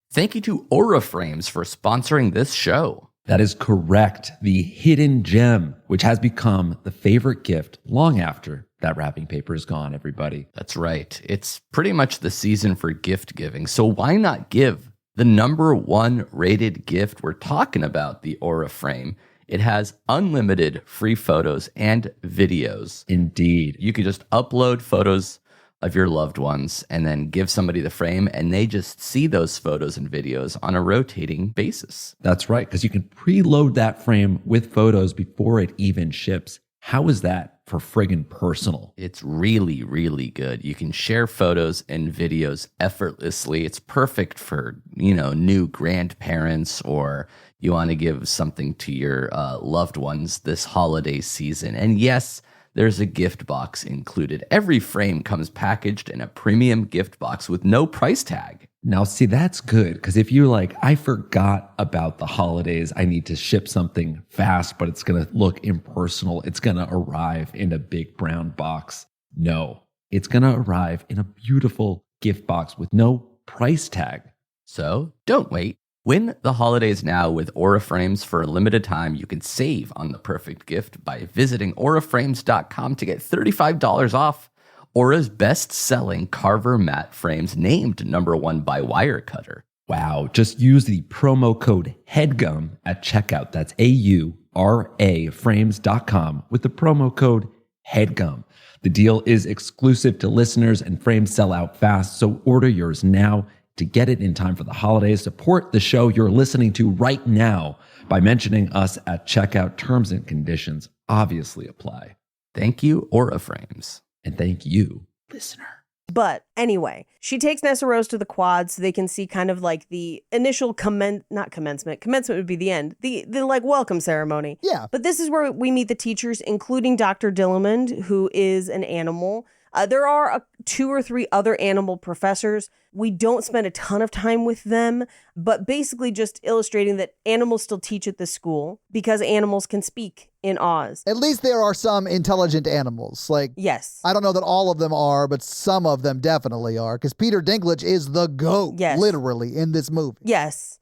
Thank you to Aura Frames for sponsoring this show. That is correct. The hidden gem, which has become the favorite gift long after that wrapping paper is gone, everybody. That's right. It's pretty much the season for gift giving. So why not give the number 1 rated gift? We're talking about the Aura Frame. It has unlimited free photos and videos. Indeed. You can just upload photos of your loved ones and then give somebody the frame, and they just see those photos and videos on a rotating basis. That's right, because you can preload that frame with photos before it even ships. How is that for friggin' personal? It's really, really good. You can share photos and videos effortlessly. It's perfect for, new grandparents, or you want to give something to your loved ones this holiday season. And yes, there's a gift box included. Every frame comes packaged in a premium gift box with no price tag. Now, see, that's good, because if you're like, I forgot about the holidays, I need to ship something fast, but it's going to look impersonal, it's going to arrive in a big brown box. No, it's going to arrive in a beautiful gift box with no price tag. So don't wait. Win the holidays now with Aura Frames. For a limited time, you can save on the perfect gift by visiting auraframes.com to get $35 off Aura's best-selling Carver matte frames, named number 1 by Wirecutter. Wow, just use the promo code HEADGUM at checkout. That's AURA frames.com with the promo code HEADGUM. The deal is exclusive to listeners and frames sell out fast, so order yours now to get it in time for the holidays. Support the show you're listening to right now by mentioning us at checkout. Terms and conditions obviously apply. Thank you, Aura Frames. And thank you, listener. But anyway, she takes Nessa Rose to the quad so they can see kind of like the initial commencement would be the end, the like welcome ceremony. Yeah. But this is where we meet the teachers, including Dr. Dillamond, who is an animal. There are 2 or 3 other animal professors. We don't spend a ton of time with them, but basically just illustrating that animals still teach at this school because animals can speak in Oz. At least there are some intelligent animals. Yes. I don't know that all of them are, but some of them definitely are, because Peter Dinklage is the GOAT, yes, literally, in this movie. Yes.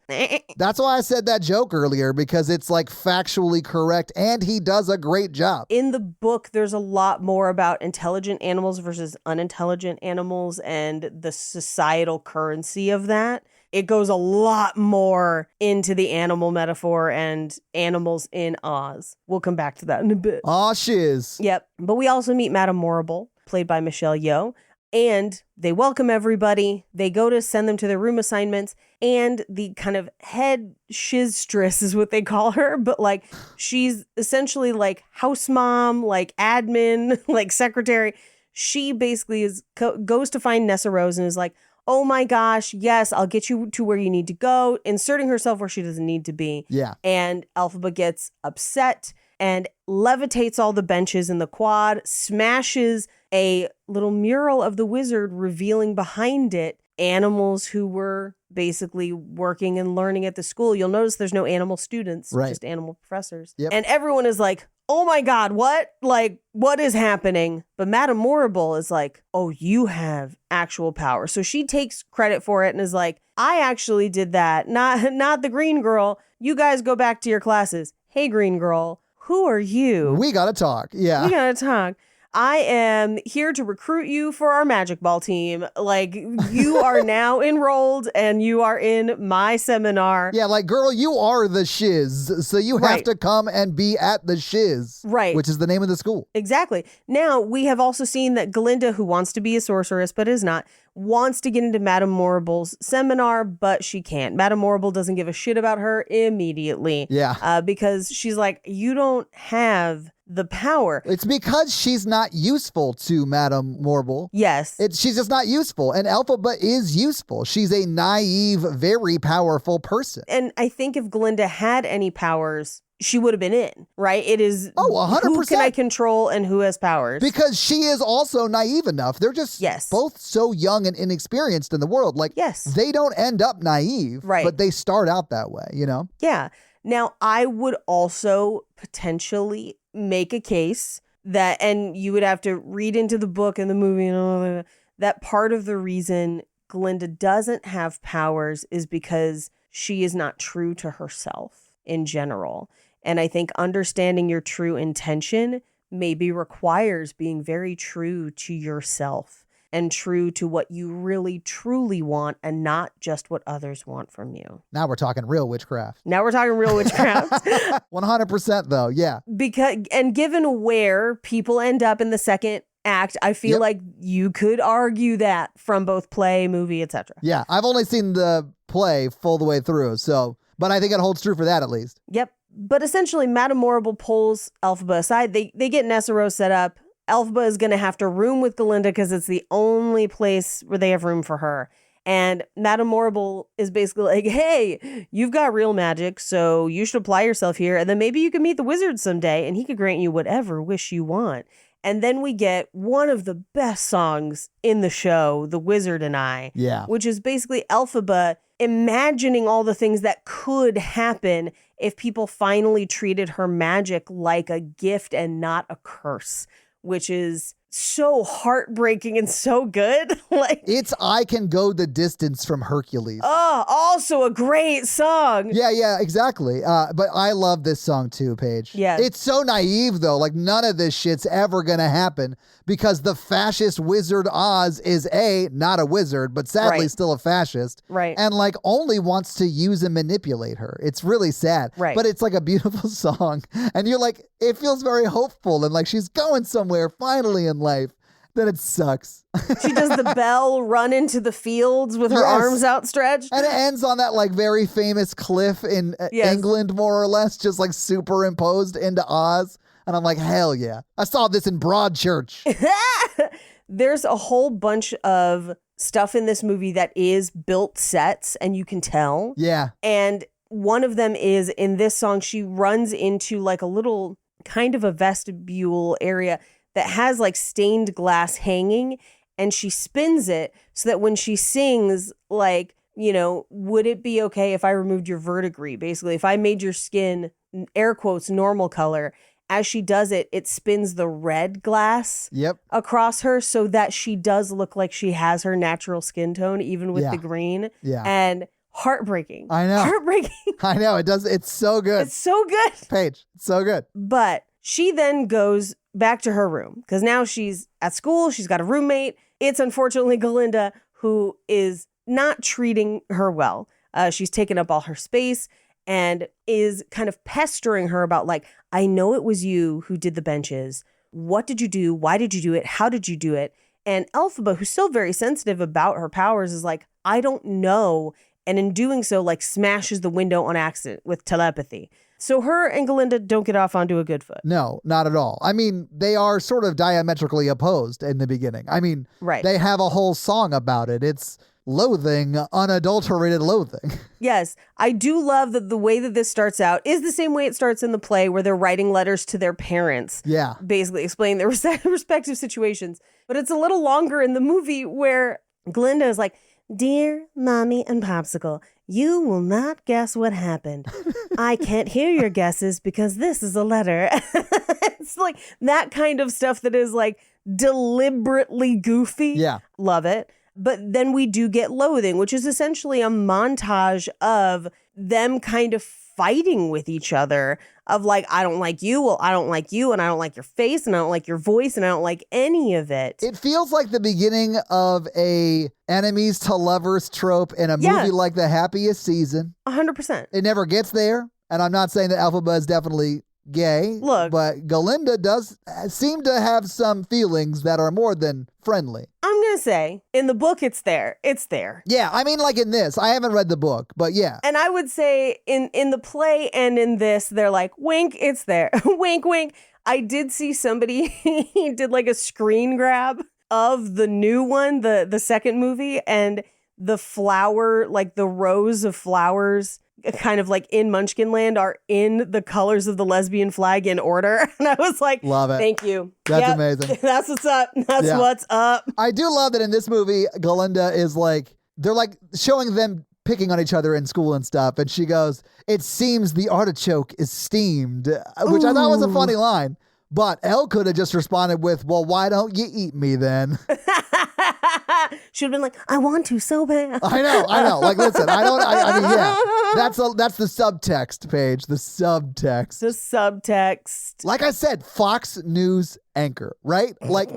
That's why I said that joke earlier, because it's factually correct, and he does a great job. In the book, there's a lot more about intelligent animals versus unintelligent animals and the societal currency of that. It goes a lot more into the animal metaphor and animals in Oz. We'll come back to that in a bit. Aw, shiz. Yep. But we also meet Madame Morrible, played by Michelle Yeoh. And they welcome everybody. They go to send them to their room assignments. And the kind of head shizstress is what they call her. But she's essentially house mom, admin, secretary. she basically goes to find Nessa Rose and is like, oh my gosh, yes, I'll get you to where you need to go, inserting herself where she doesn't need to be. Yeah. And Elphaba gets upset and levitates all the benches in the quad, smashes a little mural of the wizard, revealing behind it animals who were basically working and learning at the school. You'll notice there's no animal students, just animal professors. Yep. And everyone is like, oh my God, what? Like, what is happening? But Madame Morrible is like, oh, you have actual power. So she takes credit for it and is like, I actually did that. Not the green girl. You guys go back to your classes. Hey, green girl, who are you? We gotta talk. Yeah. We gotta talk. I am here to recruit you for our magic ball team. Like, you are now enrolled and you are in my seminar. Yeah, like, girl, you are the shiz, so you have to come and be at the shiz. Right. Which is the name of the school. Exactly. Now, we have also seen that Glinda, who wants to be a sorceress but is not, wants to get into Madame Morrible's seminar, but she can't. Madame Morrible doesn't give a shit about her immediately. Yeah. Because she's like, you don't have the power. It's because she's not useful to Madame Morrible. Yes. She's just not useful. And Elphaba is useful. She's a naive, very powerful person. And I think if Glinda had any powers, she would have been in, right? It is 100%. Who can I control and who has powers? Because she is also naive enough. They're just both so young and inexperienced in the world. Like, they don't end up naive, but they start out that way, you know? Yeah. Now, I would also potentially make a case that, and you would have to read into the book and the movie and all that part of the reason Glinda doesn't have powers is because she is not true to herself in general. And I think understanding your true intention maybe requires being very true to yourself and true to what you really truly want and not just what others want from you. Now we're talking real witchcraft. 100% though, yeah. And given where people end up in the second act, I feel like you could argue that from both play, movie, etc. Yeah, I've only seen the play full the way through, but I think it holds true for that at least. Yep. But essentially, Madame Morrible pulls Elphaba aside. They get Nessa Rose set up. Elphaba is going to have to room with Glinda because it's the only place where they have room for her. And Madame Morrible is basically like, hey, you've got real magic, so you should apply yourself here. And then maybe you can meet the wizard someday and he could grant you whatever wish you want. And then we get one of the best songs in the show, The Wizard and I, which is basically Elphaba imagining all the things that could happen if people finally treated her magic like a gift and not a curse, which is so heartbreaking and so good. Like, it's I Can Go the Distance from Hercules. Oh, also a great song. Yeah, exactly. But I love this song too, Paige. Yeah. It's so naive though. Like, none of this shit's ever gonna happen because the fascist wizard Oz is not a wizard, but sadly still a fascist. Right. And like only wants to use and manipulate her. It's really sad. Right. But it's like a beautiful song. And you're like, it feels very hopeful and like she's going somewhere finally in life. Then it sucks. She does the bell run into the fields with her arms outstretched. And it ends on that like very famous cliff in England, more or less, just like superimposed into Oz. And I'm like, hell yeah. I saw this in Broadchurch. There's a whole bunch of stuff in this movie that is built sets and you can tell. Yeah. And one of them is in this song, she runs into like a little kind of a vestibule area that has like stained glass hanging, and she spins it so that when she sings, like, you know, would it be okay if I removed your verdigris? Basically, if I made your skin, air quotes, normal color, as she does it, it spins the red glass across her so that she does look like she has her natural skin tone, even with the green. Yeah. And heartbreaking. I know. Heartbreaking. I know. It does. It's so good. It's so good. Paige, it's so good. But she then goes back to her room because now she's at school. She's got a roommate. It's unfortunately Glinda, who is not treating her well. She's taken up all her space and is kind of pestering her about like, I know it was you who did the benches. What did you do? Why did you do it? How did you do it? And Elphaba, who's still very sensitive about her powers, is like, I don't know. And in doing so, like, smashes the window on accident with telepathy. So her and Galinda don't get off onto a good foot. No, not at all. I mean, they are sort of diametrically opposed in the beginning. I mean, they have a whole song about it. It's loathing, unadulterated loathing. Yes, I do love that the way that this starts out is the same way it starts in the play where they're writing letters to their parents. Yeah. Basically explaining their respective situations. But it's a little longer in the movie where Glinda is like, "Dear Mommy and Popsicle, you will not guess what happened. I can't hear your guesses because this is a letter." It's like that kind of stuff that is like deliberately goofy. Yeah. Love it. But then we do get loathing, which is essentially a montage of them kind of fighting with each other of like, I don't like you, well, I don't like you, and I don't like your face, and I don't like your voice, and I don't like any of it. It feels like the beginning of a enemies to lovers trope in a movie like The Happiest Season. 100%. It never gets there, and I'm not saying that Elphaba is definitely gay. Look, but Galinda does seem to have some feelings that are more than friendly. I'm going to say, in the book, it's there. It's there. Yeah, I mean, like in this, I haven't read the book, but yeah. And I would say in the play and in this, they're like, wink, it's there. Wink, wink. I did see somebody, he did like a screen grab of the new one, the second movie, and the flower, like the rows of flowers kind of like in Munchkin Land are in the colors of the lesbian flag in order. And I was like, love it. Thank you. That's amazing. That's what's up. That's what's up. I do love that in this movie, Galinda is like, they're like showing them picking on each other in school and stuff. And she goes, "It seems the artichoke is steamed," which I thought was a funny line. But Elle could have just responded with, "Well, why don't you eat me then?" Should have been like, "I want to so bad." I know. Like, listen, I mean, yeah. That's the subtext, Paige. The subtext. The subtext. Like I said, Fox News anchor, right? Like,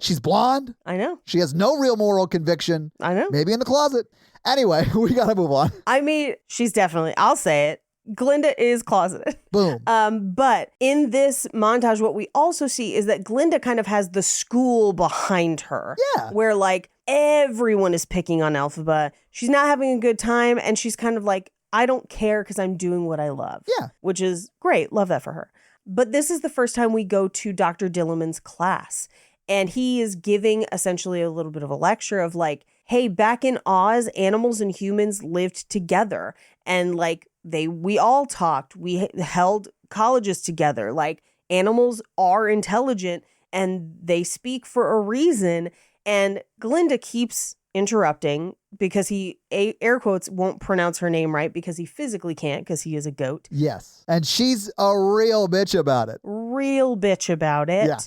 she's blonde. I know. She has no real moral conviction. I know. Maybe in the closet. Anyway, we got to move on. I mean, she's definitely, I'll say it, Glinda is closeted. Boom. But in this montage, what we also see is that Glinda kind of has the school behind her. Yeah. Where like everyone is picking on Elphaba. She's not having a good time. And she's kind of like, I don't care because I'm doing what I love. Yeah. Which is great. Love that for her. But this is the first time we go to Dr. Dillerman's class. And he is giving essentially a little bit of a lecture of like, hey, back in Oz, animals and humans lived together. And like, we all talked, we held colleges together. Like, animals are intelligent and they speak for a reason. And Glinda keeps interrupting because he, air quotes, won't pronounce her name right because he physically can't because he is a goat. Yes. And she's a real bitch about it. Real bitch about it. Yeah.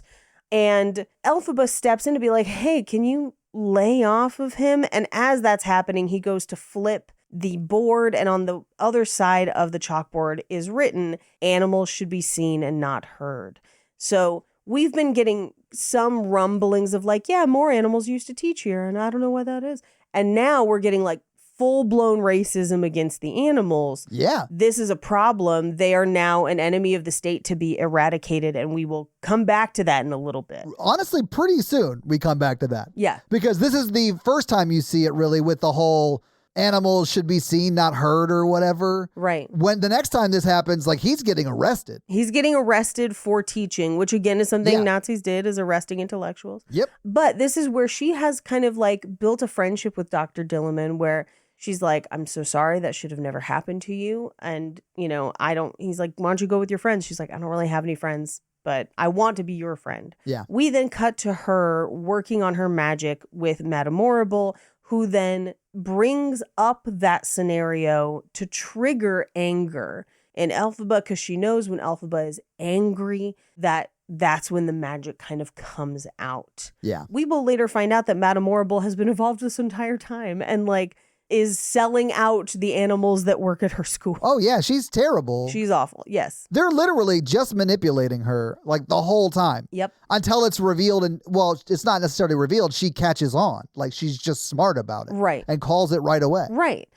And Elphaba steps in to be like, hey, can you lay off of him? And as that's happening, he goes to flip the board, and on the other side of the chalkboard is written, "Animals should be seen and not heard." So we've been getting some rumblings of like, yeah, more animals used to teach here, and I don't know why that is. And now we're getting like full-blown racism against the animals. Yeah. This is a problem. They are now an enemy of the state to be eradicated, and we will come back to that in a little bit. Honestly, pretty soon we come back to that. Yeah. Because this is the first time you see it really with the whole animals should be seen, not heard or whatever. Right. When the next time this happens, like he's getting arrested. He's getting arrested for teaching, which again is something Nazis did, is arresting intellectuals. Yep. But this is where she has kind of like built a friendship with Dr. Dillerman where she's like, I'm so sorry, that should have never happened to you. And, you know, he's like, why don't you go with your friends? She's like, I don't really have any friends, but I want to be your friend. Yeah. We then cut to her working on her magic with Madame Morrible, who then brings up that scenario to trigger anger in Elphaba, because she knows when Elphaba is angry, that's when the magic kind of comes out. Yeah. We will later find out that Madame Morrible has been involved this entire time and like is selling out the animals that work at her school. Oh yeah, she's terrible. She's awful. Yes. They're literally just manipulating her like the whole time. Yep. Until it's revealed, and well, it's not necessarily revealed. She catches on. Like she's just smart about it. Right. And calls it right away. Right.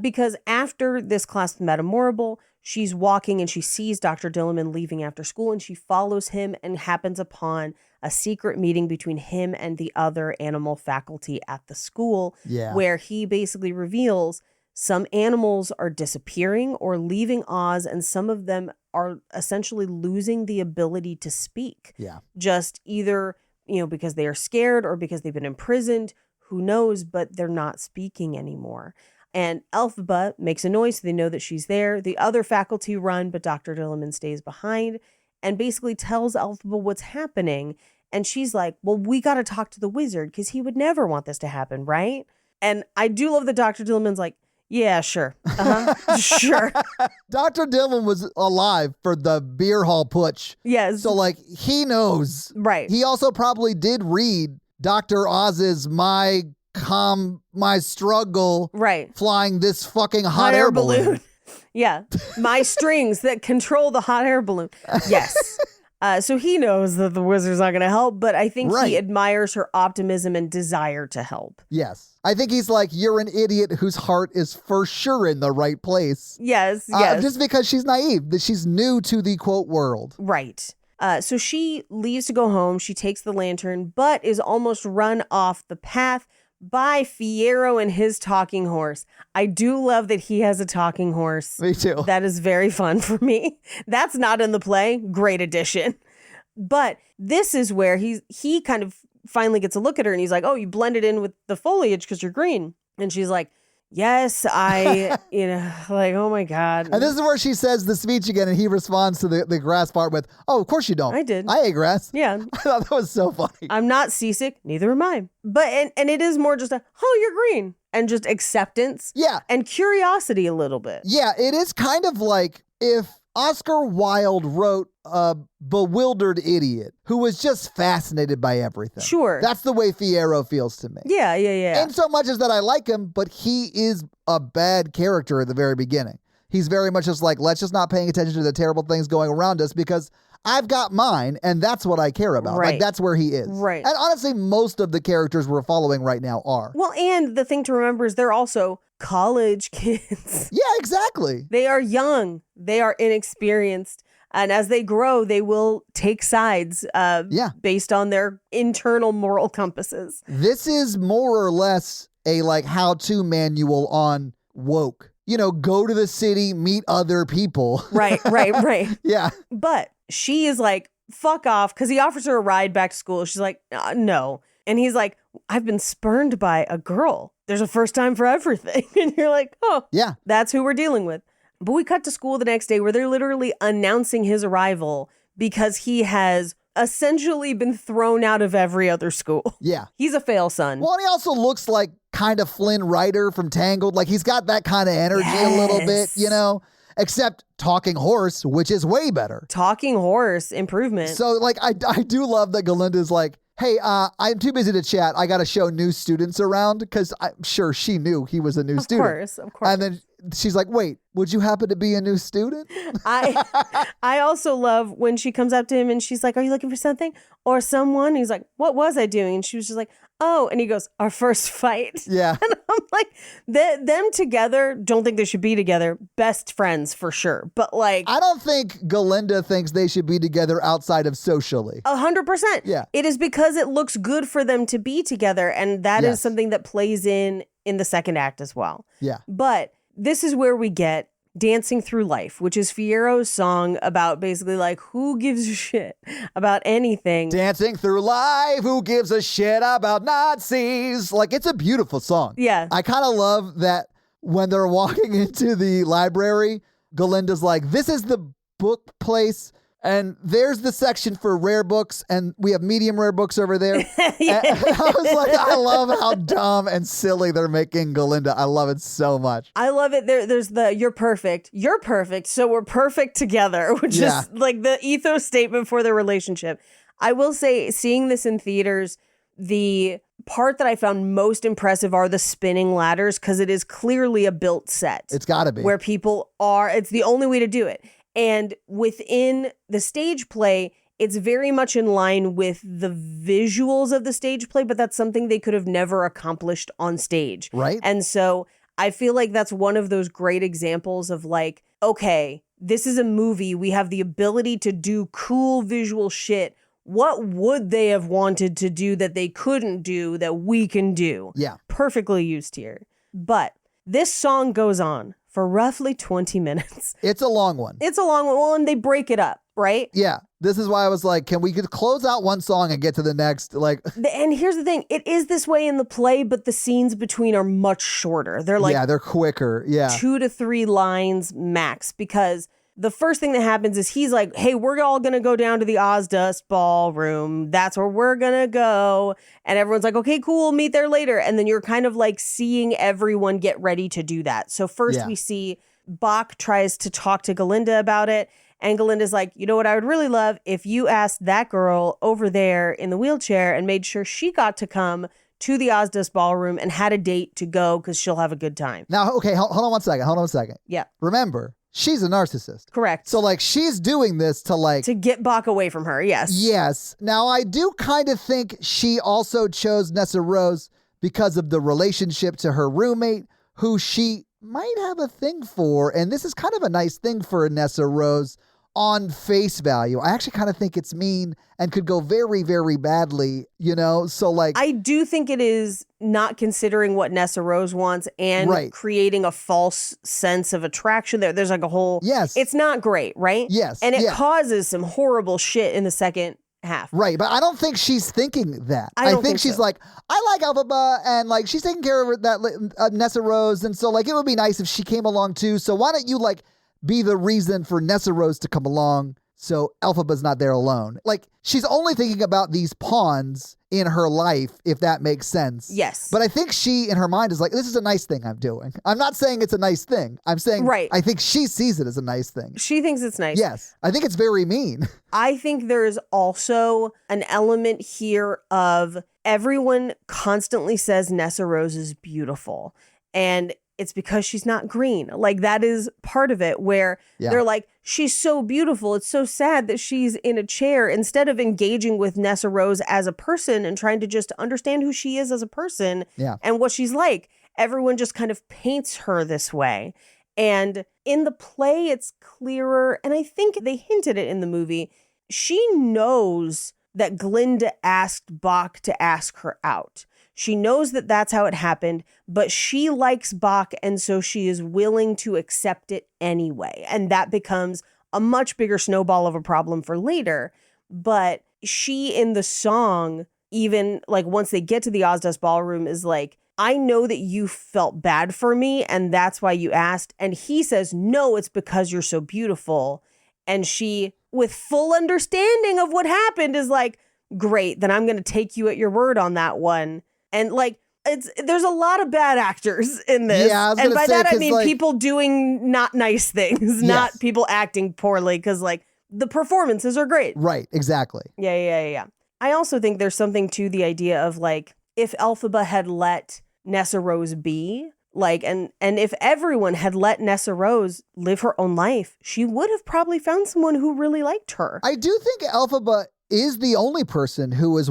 Because after this class with Madame Morrible, she's walking and she sees Dr. Dillerman leaving after school, and she follows him and happens upon a secret meeting between him and the other animal faculty at the school, yeah, where he basically reveals some animals are disappearing or leaving Oz, and some of them are essentially losing the ability to speak. Yeah. Just either, because they are scared or because they've been imprisoned, who knows, but they're not speaking anymore. And Elphaba makes a noise so they know that she's there. The other faculty run, but Dr. Dillerman stays behind and basically tells Elphaba what's happening. And she's like, well, we got to talk to the wizard because he would never want this to happen, right? And I do love that Dr. Dillerman's like, yeah, sure. Sure. Dr. Dillon was alive for the beer hall putsch. Yes. So, he knows. Right. He also probably did read Dr. Oz's My Struggle. Right. Flying this fucking hot air balloon. Yeah. My strings that control the hot air balloon. Yes. So he knows that the wizard's not going to help, but I think he admires her optimism and desire to help. Yes. I think he's like, you're an idiot whose heart is for sure in the right place. Yes, yes. Just because she's naive, that she's new to the quote world. Right. So she leaves to go home. She takes the lantern, but is almost run off the path by Fiyero and his talking horse. I do love that he has a talking horse. Me too. That is very fun for me. That's not in the play. Great addition. But this is where he kind of finally gets a look at her and he's like, oh, you blended in with the foliage because you're green. And she's like, yes, I, oh my God. And this is where she says the speech again, and he responds to the grass part with, oh, of course you don't. I did. I ate grass. Yeah. I thought that was so funny. I'm not seasick. Neither am I. But, and it is more just you're green. And just acceptance. Yeah. And curiosity a little bit. Yeah, it is kind of like if Oscar Wilde wrote a bewildered idiot who was just fascinated by everything. Sure. That's the way Fiyero feels to me. Yeah. And so much as that I like him, but he is a bad character at the very beginning. He's very much just like, let's just not paying attention to the terrible things going around us because I've got mine and that's what I care about. Right. Like that's where he is. Right. And honestly, most of the characters we're following right now are. Well, and the thing to remember is they're also college kids. Yeah, exactly. They are young. They are inexperienced. And as they grow, they will take sides based on their internal moral compasses. This is more or less a how-to manual on woke. Go to the city, meet other people. Right. Yeah. But she is like, fuck off, because he offers her a ride back to school. She's like, no. And he's like, I've been spurned by a girl. There's a first time for everything. And you're like, oh, yeah, that's who we're dealing with. But we cut to school the next day where they're literally announcing his arrival because he has essentially been thrown out of every other school. Yeah. He's a fail son. Well, and he also looks like kind of Flynn Rider from Tangled. Like he's got that kind of energy a little bit, except talking horse, which is way better. Talking horse improvement. So I do love that Galinda's like, hey, I'm too busy to chat. I got to show new students around because I'm sure she knew he was a new student. Of course. And then she's like, wait, would you happen to be a new student? I also love when she comes up to him and she's like, are you looking for something or someone? And he's like, what was I doing? And she was just like, oh, and he goes, our first fight. Yeah. And I'm like, them together, don't think they should be together. Best friends for sure. But I don't think Galinda thinks they should be together outside of socially. 100%. Yeah. It is because it looks good for them to be together. And that is something that plays in the second act as well. Yeah. But this is where we get Dancing Through Life, which is Fiyero's song about basically who gives a shit about anything. Dancing through life, who gives a shit about Nazis? It's a beautiful song. Yeah. I kind of love that when they're walking into the library, Galinda's like, this is the book place. And there's the section for rare books, and we have medium rare books over there. And I was like, I love how dumb and silly they're making Galinda. I love it so much. I love it. There's the you're perfect, so we're perfect together, which is the ethos statement for their relationship. I will say, seeing this in theaters, the part that I found most impressive are the spinning ladders, because it is clearly a built set. It's got to be. Where people are, it's the only way to do it. And within the stage play, it's very much in line with the visuals of the stage play, but that's something they could have never accomplished on stage. Right. And so I feel like that's one of those great examples of okay, this is a movie. We have the ability to do cool visual shit. What would they have wanted to do that they couldn't do that we can do? Yeah. Perfectly used here. But This song goes on for roughly 20 minutes. It's a long one. It's a long one. Well, and they break it up, right? Yeah. This is why I was like, can we close out one song and get to the next? And here's the thing. It is this way in the play, but the scenes between are much shorter. They're like, yeah, they're quicker. Yeah. 2 to 3 lines max, because the first thing that happens is he's like, hey, we're all going to go down to the Ozdust ballroom. That's where we're going to go. And everyone's like, okay, cool. Meet there later. And then you're kind of like seeing everyone get ready to do that. So first we see Bach tries to talk to Galinda about it. And Galinda's like, you know what I would really love? If you asked that girl over there in the wheelchair and made sure she got to come to the Ozdust ballroom and had a date to go because she'll have a good time. Now, okay, hold on one second. Yeah. Remember, she's a narcissist. Correct. So she's doing this to get Bach away from her. Yes. Yes. Now, I do kind of think she also chose Nessa Rose because of the relationship to her roommate, who she might have a thing for. And this is kind of a nice thing for Nessa Rose on face value. I actually kind of think it's mean and could go very, very badly, So I do think it is not considering what Nessa Rose wants and creating a false sense of attraction there. There's like a whole... Yes. It's not great, right? Yes. And it causes some horrible shit in the second half. Right, but I don't think she's thinking that. I think she's like, I like Elphaba, and she's taking care of that Nessa Rose, and so it would be nice if she came along too. So why don't you be the reason for Nessa Rose to come along so Elphaba's not there alone? She's only thinking about these pawns in her life, if that makes sense. Yes. But I think she, in her mind, is like, this is a nice thing I'm doing. I'm not saying it's a nice thing. I'm saying I think she sees it as a nice thing. She thinks it's nice. Yes. I think it's very mean. I think there's also an element here of everyone constantly says Nessa Rose is beautiful. And it's because she's not green. That is part of it, where they're like, she's so beautiful. It's so sad that she's in a chair, instead of engaging with Nessa Rose as a person and trying to just understand who she is as a person and what she's like. Everyone just kind of paints her this way. And in the play, it's clearer. And I think they hinted it in the movie. She knows that Glinda asked Bach to ask her out. She knows that that's how it happened, but she likes Bach, and so she is willing to accept it anyway. And that becomes a much bigger snowball of a problem for later. But she, in the song, even once they get to the Ozdust ballroom, is like, I know that you felt bad for me, and that's why you asked. And he says, no, it's because you're so beautiful. And she, with full understanding of what happened, is like, great, then I'm going to take you at your word on that one. And there's a lot of bad actors in this. Yeah, and by that I mean people doing not nice things, not people acting poorly, because the performances are great. Right, exactly. Yeah. I also think there's something to the idea of if Elphaba had let Nessa Rose be, and if everyone had let Nessa Rose live her own life, she would have probably found someone who really liked her. I do think Elphaba is the only person who is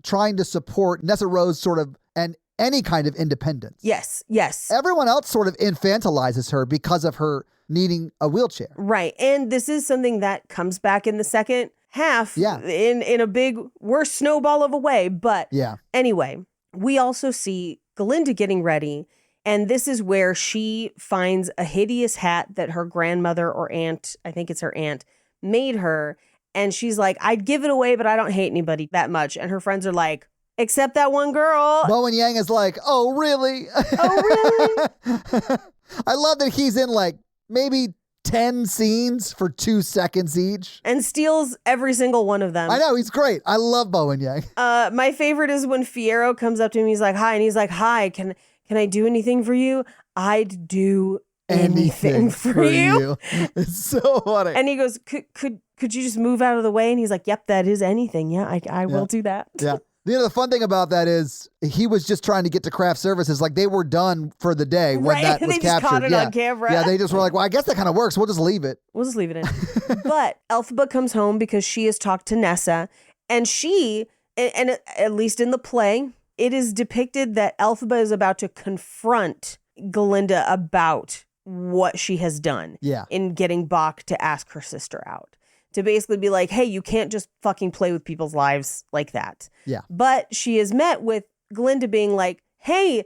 trying to support Nessa Rose sort of and any kind of independence. Yes. Everyone else sort of infantilizes her because of her needing a wheelchair. Right. And this is something that comes back in the second half in a big, worse snowball of a way. But anyway, we also see Galinda getting ready. And this is where she finds a hideous hat that her grandmother or aunt, I think it's her aunt, made her. And she's like, I'd give it away, but I don't hate anybody that much. And her friends are like, except that one girl. Bowen Yang is like, oh, really? Oh, really? I love that he's in maybe 10 scenes for 2 seconds each. And steals every single one of them. I know, he's great. I love Bowen Yang. My favorite is when Fiyero comes up to him. He's like, hi. And he's like, hi, can I do anything for you? I'd do anything for you. It's so funny. And he goes, could you just move out of the way? And he's like, yep, that is anything. Yeah, I will do that. Yeah. The fun thing about that is he was just trying to get to craft services. They were done for the day when that was they captured. Just caught it on camera. Yeah, they just were like, well, I guess that kind of works. We'll just leave it. We'll just leave it in. But Elphaba comes home because she has talked to Nessa. And she, and at least in the play, it is depicted that Elphaba is about to confront Galinda about what she has done in getting Bach to ask her sister out. To basically be like, hey, you can't just fucking play with people's lives like that. Yeah. But she is met with Glinda being like, hey,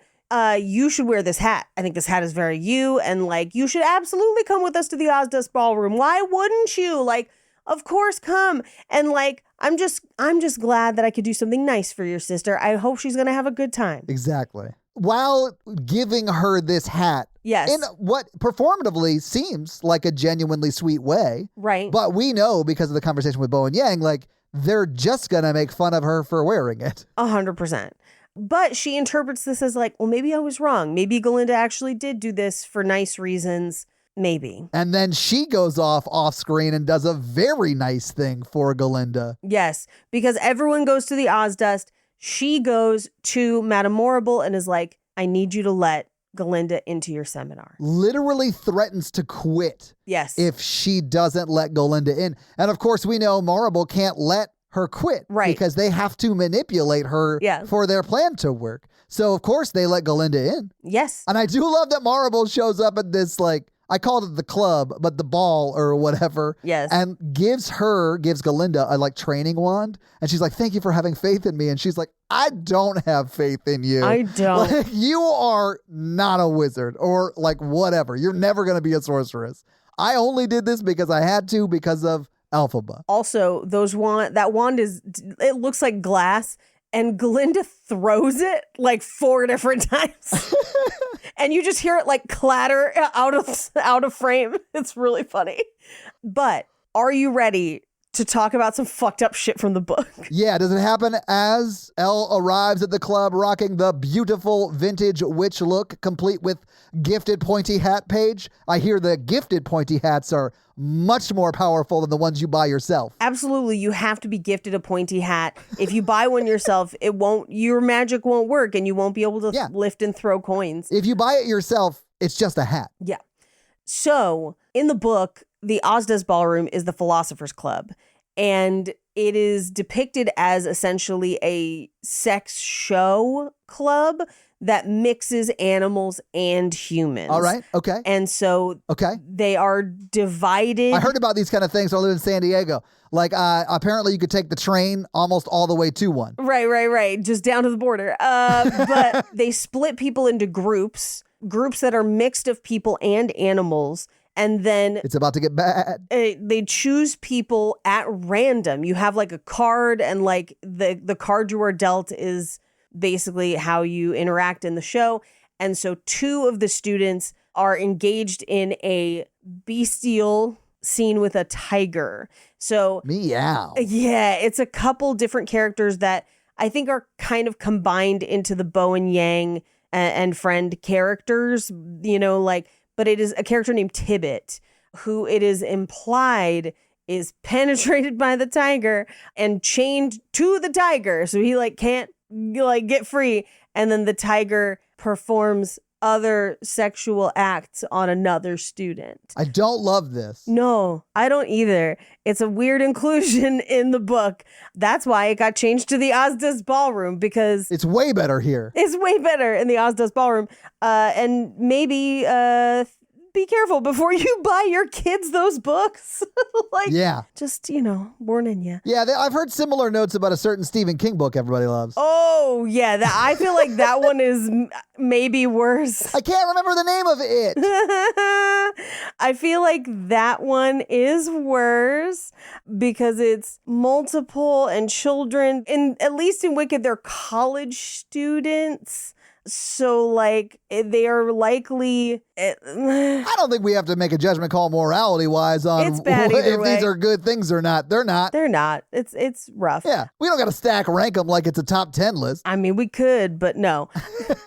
you should wear this hat. I think this hat is very you. And like, you should absolutely come with us to the Ozdust Ballroom. Why wouldn't you? Like, of course, come. And like, I'm just glad that I could do something nice for your sister. I hope she's going to have a good time. Exactly. While giving her this hat, yes, in what performatively seems like a genuinely sweet way. Right. But we know because of the conversation with Bo and Yang, like, they're just going to make fun of her for wearing it. 100%. But she interprets this as like, well, maybe I was wrong. Maybe Galinda actually did do this for nice reasons. Maybe. And then she goes off screen and does a very nice thing for Galinda. Yes, because everyone goes to the Ozdust. She goes to Madame Morrible and is like, I need you to let Galinda into your seminar. Literally threatens to quit. Yes. If she doesn't let Galinda in. And of course, we know Morrible can't let her quit. Right. Because they have to manipulate her for their plan to work. So, of course, they let Galinda in. Yes. And I do love that Morrible shows up at this, like, I called it the club, but the ball or whatever. Yes. And gives Galinda a like training wand. And she's like, thank you for having faith in me. And she's like, I don't have faith in you. I don't. Like, you are not a wizard or like whatever. You're never going to be a sorceress. I only did this because I had to because of Elphaba. Also, that wand it looks like glass. And Galinda throws it like 4 different times. And you just hear it like clatter out of frame. It's really funny. But are you ready to talk about some fucked up shit from the book? Yeah, does it happen as Elle arrives at the club rocking the beautiful vintage witch look, complete with gifted pointy hat page? I hear the gifted pointy hats are much more powerful than the ones you buy yourself. Absolutely. You have to be gifted a pointy hat. If you buy one yourself, your magic won't work and you won't be able to lift and throw coins. If you buy it yourself, it's just a hat. Yeah. So in the book, the Ozdust Ballroom is the Philosopher's Club. And it is depicted as essentially a sex show club that mixes animals and humans. All right. Okay. And so they are divided. I heard about these kind of things when I live in San Diego. Like, apparently you could take the train almost all the way to one. Right. Just down to the border. But they split people into groups that are mixed of people and animals. And then it's about to get bad. They choose people at random. You have like a card, and like the card you are dealt is basically how you interact in the show. And so 2 of the students are engaged in a bestial scene with a tiger. So meow. Yeah, it's a couple different characters that I think are kind of combined into the Bo and Yang and friend characters, but it is a character named Tibbet, who it is implied is penetrated by the tiger and chained to the tiger. So he can't get free. And then the tiger performs other sexual acts on another student. I don't love this. No, I don't either. It's a weird inclusion in the book. That's why it got changed to the Ozdust Ballroom, because it's way better here. It's way better in the Ozdust Ballroom. And maybe be careful before you buy your kids those books. Just, warning you. Yeah, I've heard similar notes about a certain Stephen King book everybody loves. Oh, yeah. I feel like that one is maybe worse. I can't remember the name of it. I feel like that one is worse because it's multiple and children. At least in Wicked, they're college students. So, they are likely... I don't think we have to make a judgment call morality-wise on it's bad if these are good things or not. They're not. They're not. It's rough. Yeah. We don't got to stack rank them like it's a top 10 list. I mean, we could, but no.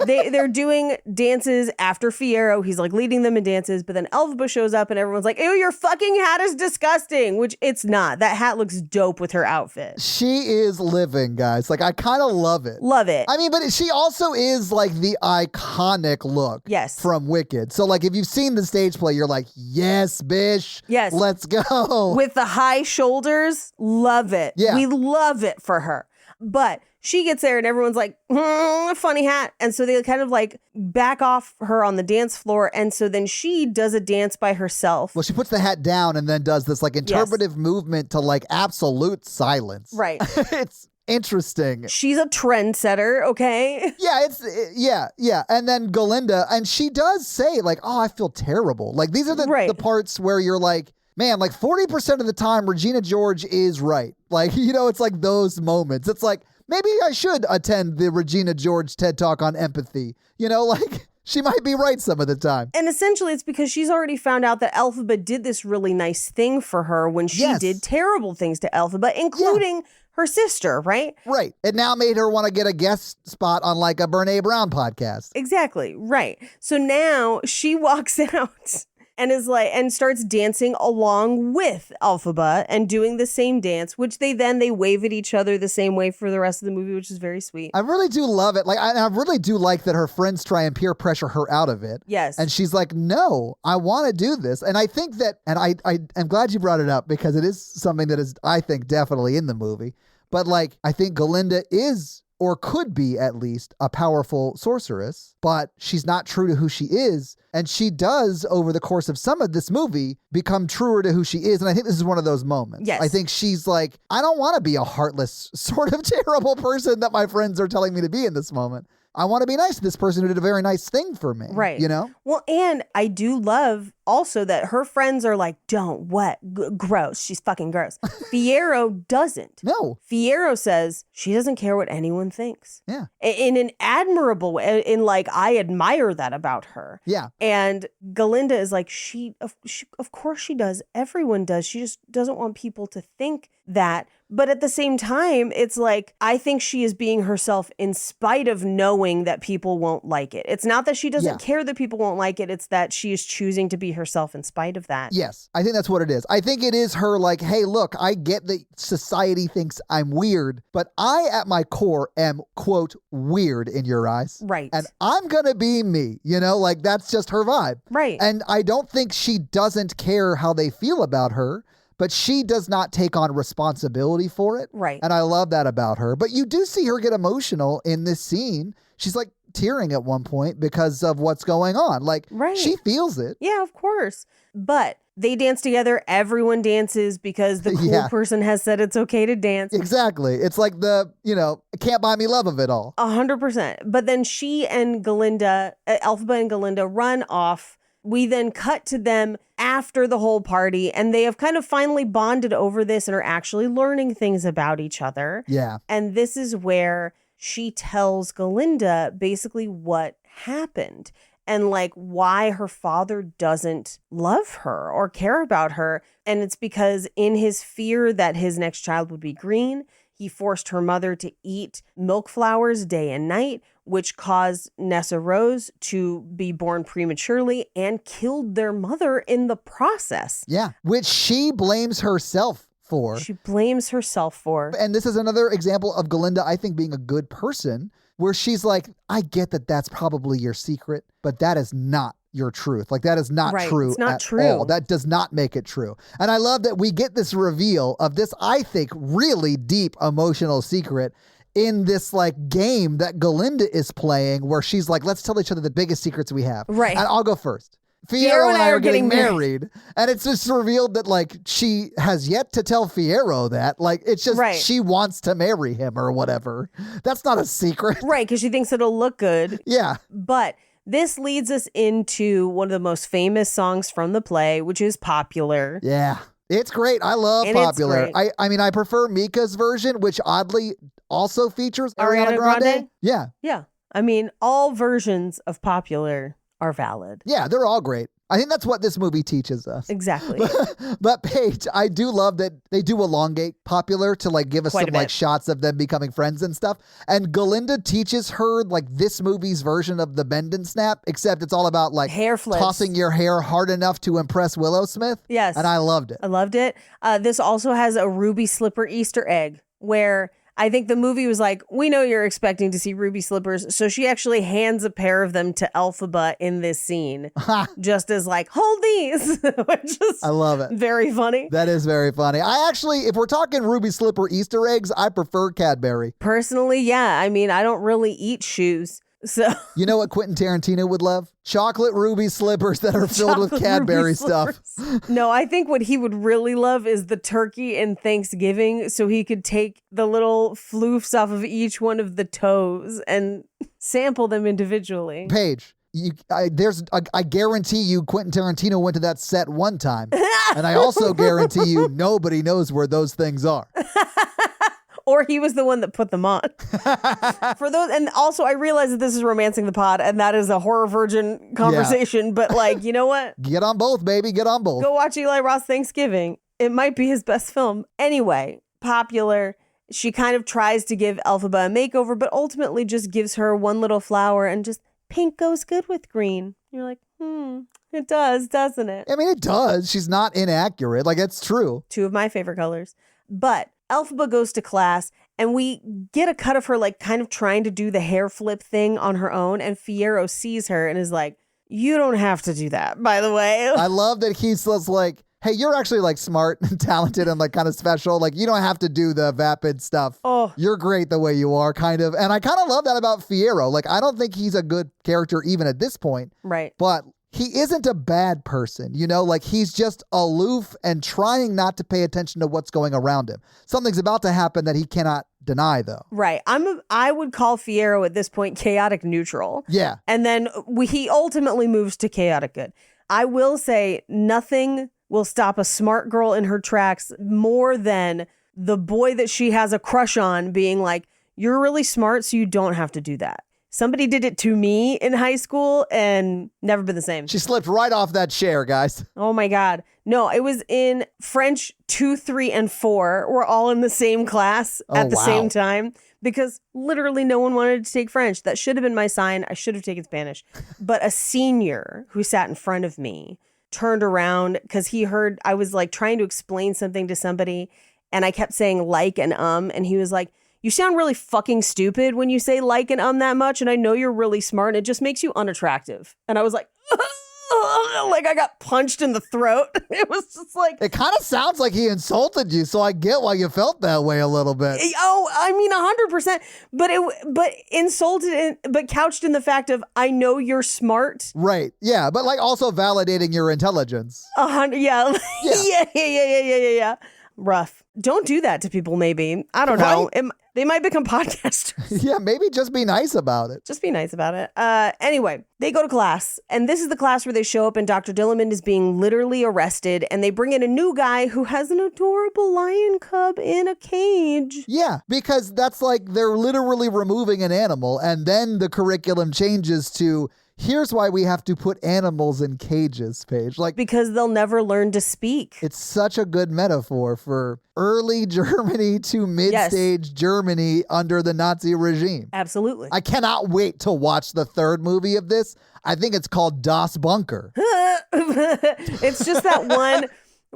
They're doing dances after Fiyero. He's, leading them in dances, but then Elphaba shows up and everyone's like, ew, your fucking hat is disgusting, which it's not. That hat looks dope with her outfit. She is living, guys. I kind of love it. Love it. I mean, but she also is, the iconic look from Wicked. So, if you've seen the stage play, you're like, yes, bish. Yes. Let's go. With the high shoulders, love it. Yeah. We love it for her. But she gets there and everyone's like, funny hat. And so they kind of back off her on the dance floor. And so then she does a dance by herself. Well, she puts the hat down and then does this interpretive movement to absolute silence. Right. interesting. She's a trendsetter, okay? Yeah. And then Galinda, and she does say like, oh, I feel terrible. Like these are the parts where you're like, man, like 40% of the time, Regina George is right. Like, it's like those moments. It's like, maybe I should attend the Regina George TED Talk on empathy. Like she might be right some of the time. And essentially it's because she's already found out that Elphaba did this really nice thing for her when she did terrible things to Elphaba, including her sister, right? Right. It now made her want to get a guest spot on like a Brene Brown podcast. Exactly. Right. So now she walks out and is like, and starts dancing along with Elphaba and doing the same dance, which they wave at each other the same way for the rest of the movie, which is very sweet. I really do love it. Like, I really do like that her friends try and peer pressure her out of it. Yes. And she's like, no, I want to do this. And I think that, and I'm glad you brought it up because it is something that is, I think, definitely in the movie. But like, I think Galinda is, or could be at least, a powerful sorceress, but she's not true to who she is. And she does, over the course of some of this movie, become truer to who she is. And I think this is one of those moments. Yes. I think she's like, I don't want to be a heartless, sort of terrible person that my friends are telling me to be in this moment. I want to be nice to this person who did a very nice thing for me. Right. Well, and I do love also that her friends are like, don't, what? Gross. She's fucking gross. Fiyero doesn't. No. Fiyero says she doesn't care what anyone thinks. Yeah. In an admirable way. In like, I admire that about her. Yeah. And Galinda is like, of course she does. Everyone does. She just doesn't want people to think that. But at the same time, it's like, I think she is being herself in spite of knowing that people won't like it. It's not that she doesn't care that people won't like it. It's that she is choosing to be herself in spite of that. Yes, I think that's what it is. I think it is her like, hey, look, I get that society thinks I'm weird, but I, at my core, am, quote, weird in your eyes. Right. And I'm going to be me, like that's just her vibe. Right. And I don't think she doesn't care how they feel about her, but she does not take on responsibility for it. Right. And I love that about her. But you do see her get emotional in this scene. She's like tearing at one point because of what's going on. Like, she feels it. Yeah, of course. But they dance together. Everyone dances because the cool person has said it's okay to dance. Exactly. It's like the, can't buy me love of it all. 100%. But then she and Galinda, Elphaba and Galinda run off. We then cut to them after the whole party, and they have kind of finally bonded over this and are actually learning things about each other. Yeah. And this is where she tells Galinda basically what happened and like why her father doesn't love her or care about her. And it's because in his fear that his next child would be green, he forced her mother to eat milk flowers day and night, which caused Nessa Rose to be born prematurely and killed their mother in the process. Yeah, which she blames herself for. She blames herself for. And this is another example of Galinda, I think, being a good person, where she's like, I get that that's probably your secret, but that is not your truth. Like, that is not true. It's not at true. all. That does not make it true. And I love that we get this reveal of this, I think, really deep emotional secret in this like game that Galinda is playing, where she's like, let's tell each other the biggest secrets we have. Right. And I'll go first. Fiyero and I are getting married. And it's just revealed that like she has yet to tell Fiyero that. Like, it's just she wants to marry him or whatever. That's not a secret. Right, because she thinks it'll look good. Yeah. But this leads us into one of the most famous songs from the play, which is Popular. Yeah. It's great. I love Popular. I mean, I prefer Mika's version, which oddly also features Ariana Grande. Yeah. Yeah. I mean, all versions of Popular are valid. Yeah, they're all great. I think that's what this movie teaches us. Exactly. But Paige, I do love that they do elongate Popular to like give us some like shots of them becoming friends and stuff. And Galinda teaches her like this movie's version of the bend and snap, except it's all about like hair flips, tossing your hair hard enough to impress Willow Smith. Yes. And I loved it. I loved it. This also has a ruby slipper Easter egg where I think the movie was like, we know you're expecting to see ruby slippers. So she actually hands a pair of them to Elphaba in this scene. Just as like, hold these. Which is I love it. Very funny. That is very funny. I actually, if we're talking ruby slipper Easter eggs, I prefer Cadbury. Personally, yeah. I mean, I don't really eat shoes. So you know what Quentin Tarantino would love? Chocolate ruby slippers that are filled with Cadbury stuff. No, I think what he would really love is the turkey in Thanksgiving, so he could take the little floofs off of each one of the toes and sample them individually. Paige, I guarantee you Quentin Tarantino went to that set one time. And I also guarantee you nobody knows where those things are. Or he was the one that put them on. For those, and also I realize that this is romancing the pod, and that is a horror virgin conversation. But like, you know what? Get on both, baby. Get on both. Go watch Eli Roth Thanksgiving. It might be his best film. Anyway, popular. She kind of tries to give Elphaba a makeover, but ultimately just gives her one little flower and just pink goes good with green. You're like, it does, doesn't it? I mean, it does. She's not inaccurate. Like, it's true. 2 of my favorite colors. But Elphaba goes to class, and we get a cut of her, like, kind of trying to do the hair flip thing on her own, and Fiyero sees her and is like, you don't have to do that, by the way. I love that he's like, hey, you're actually, like, smart and talented and, like, kind of special. Like, you don't have to do the vapid stuff. Oh. You're great the way you are, kind of. And I kind of love that about Fiyero. Like, I don't think he's a good character even at this point. Right. But he isn't a bad person, you know? Like, he's just aloof and trying not to pay attention to what's going around him. Something's about to happen that he cannot deny, though. Right. I would call Fiyero at this point chaotic neutral. Yeah. And then he ultimately moves to chaotic good. I will say nothing will stop a smart girl in her tracks more than the boy that she has a crush on being like, you're really smart, so you don't have to do that. Somebody did it to me in high school and never been the same. She slipped right off that chair, guys. Oh my God. No, it was in French 2, 3, and 4. We're all in the same class at the same time because literally no one wanted to take French. That should have been my sign. I should have taken Spanish. But a senior who sat in front of me turned around because he heard I was like trying to explain something to somebody and I kept saying like and he was like, you sound really fucking stupid when you say like and that much, and I know you're really smart, and it just makes you unattractive. And I was like, like I got punched in the throat. It was just like... It kind of sounds like he insulted you, so I get why you felt that way a little bit. Oh, I mean, 100%. But insulted, but couched in the fact of, I know you're smart. Right, yeah, but like also validating your intelligence. 100, yeah. Yeah. Rough. Don't do that to people, maybe. I don't know. They might become podcasters. Yeah, maybe just be nice about it. Just be nice about it. Anyway, they go to class, and this is the class where they show up, and Dr. Dillamond is being literally arrested, and they bring in a new guy who has an adorable lion cub in a cage. Yeah, because that's like they're literally removing an animal, and then the curriculum changes to... Here's why we have to put animals in cages, Paige. Like, because they'll never learn to speak. It's such a good metaphor for early Germany to mid-stage Germany under the Nazi regime. Absolutely. I cannot wait to watch the 3rd movie of this. I think it's called Das Bunker. It's just that one...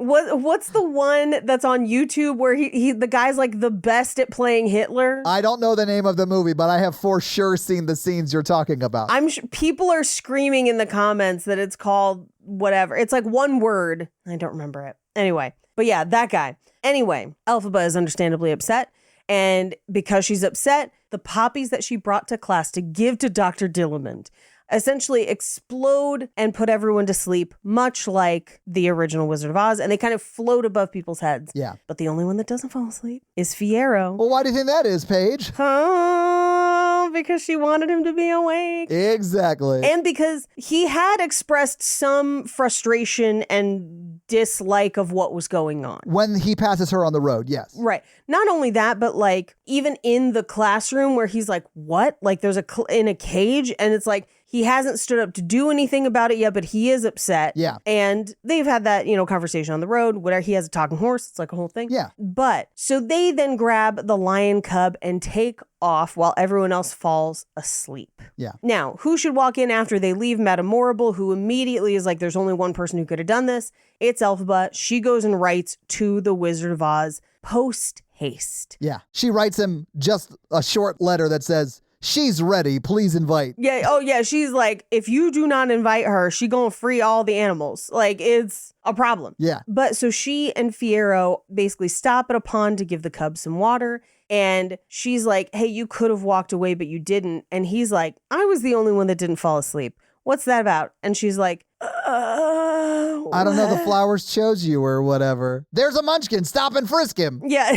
What's the one that's on YouTube where the guy's like the best at playing Hitler? I don't know the name of the movie, but I have for sure seen the scenes you're talking about. I'm sure people are screaming in the comments that it's called whatever. It's like one word. I don't remember it. Anyway, but yeah, that guy. Anyway, Elphaba is understandably upset. And because she's upset, the poppies that she brought to class to give to Dr. Dillamond essentially explode and put everyone to sleep, much like the original Wizard of Oz, and they kind of float above people's heads. Yeah. But the only one that doesn't fall asleep is Fiyero. Well, why do you think that is, Paige? Oh, because she wanted him to be awake. Exactly. And because he had expressed some frustration and dislike of what was going on. When he passes her on the road, yes. Right. Not only that, but like even in the classroom where he's like, what? Like there's in a cage, and it's like, he hasn't stood up to do anything about it yet, but he is upset. Yeah. And they've had that, conversation on the road, whatever. He has a talking horse. It's like a whole thing. Yeah. But so they then grab the lion cub and take off while everyone else falls asleep. Yeah. Now, who should walk in after they leave? Madame Morrible, who immediately is like, there's only one person who could have done this. It's Elphaba. She goes and writes to the Wizard of Oz post haste. Yeah. She writes him just a short letter that says, she's ready. Please invite. Yeah. Oh, yeah. She's like, if you do not invite her, she gonna free all the animals. Like, it's a problem. Yeah. But so she and Fiyero basically stop at a pond to give the cubs some water. And she's like, hey, you could have walked away, but you didn't. And he's like, I was the only one that didn't fall asleep. What's that about? And she's like, I don't know. The flowers chose you or whatever. There's a munchkin. Stop and frisk him. Yeah.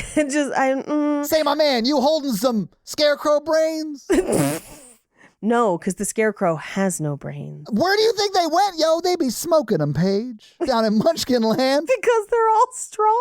Say, my man, you holding some scarecrow brains? No, because the scarecrow has no brains. Where do you think they went, yo? They be smoking them, Paige. Down in Munchkin Land. Because they're all straw.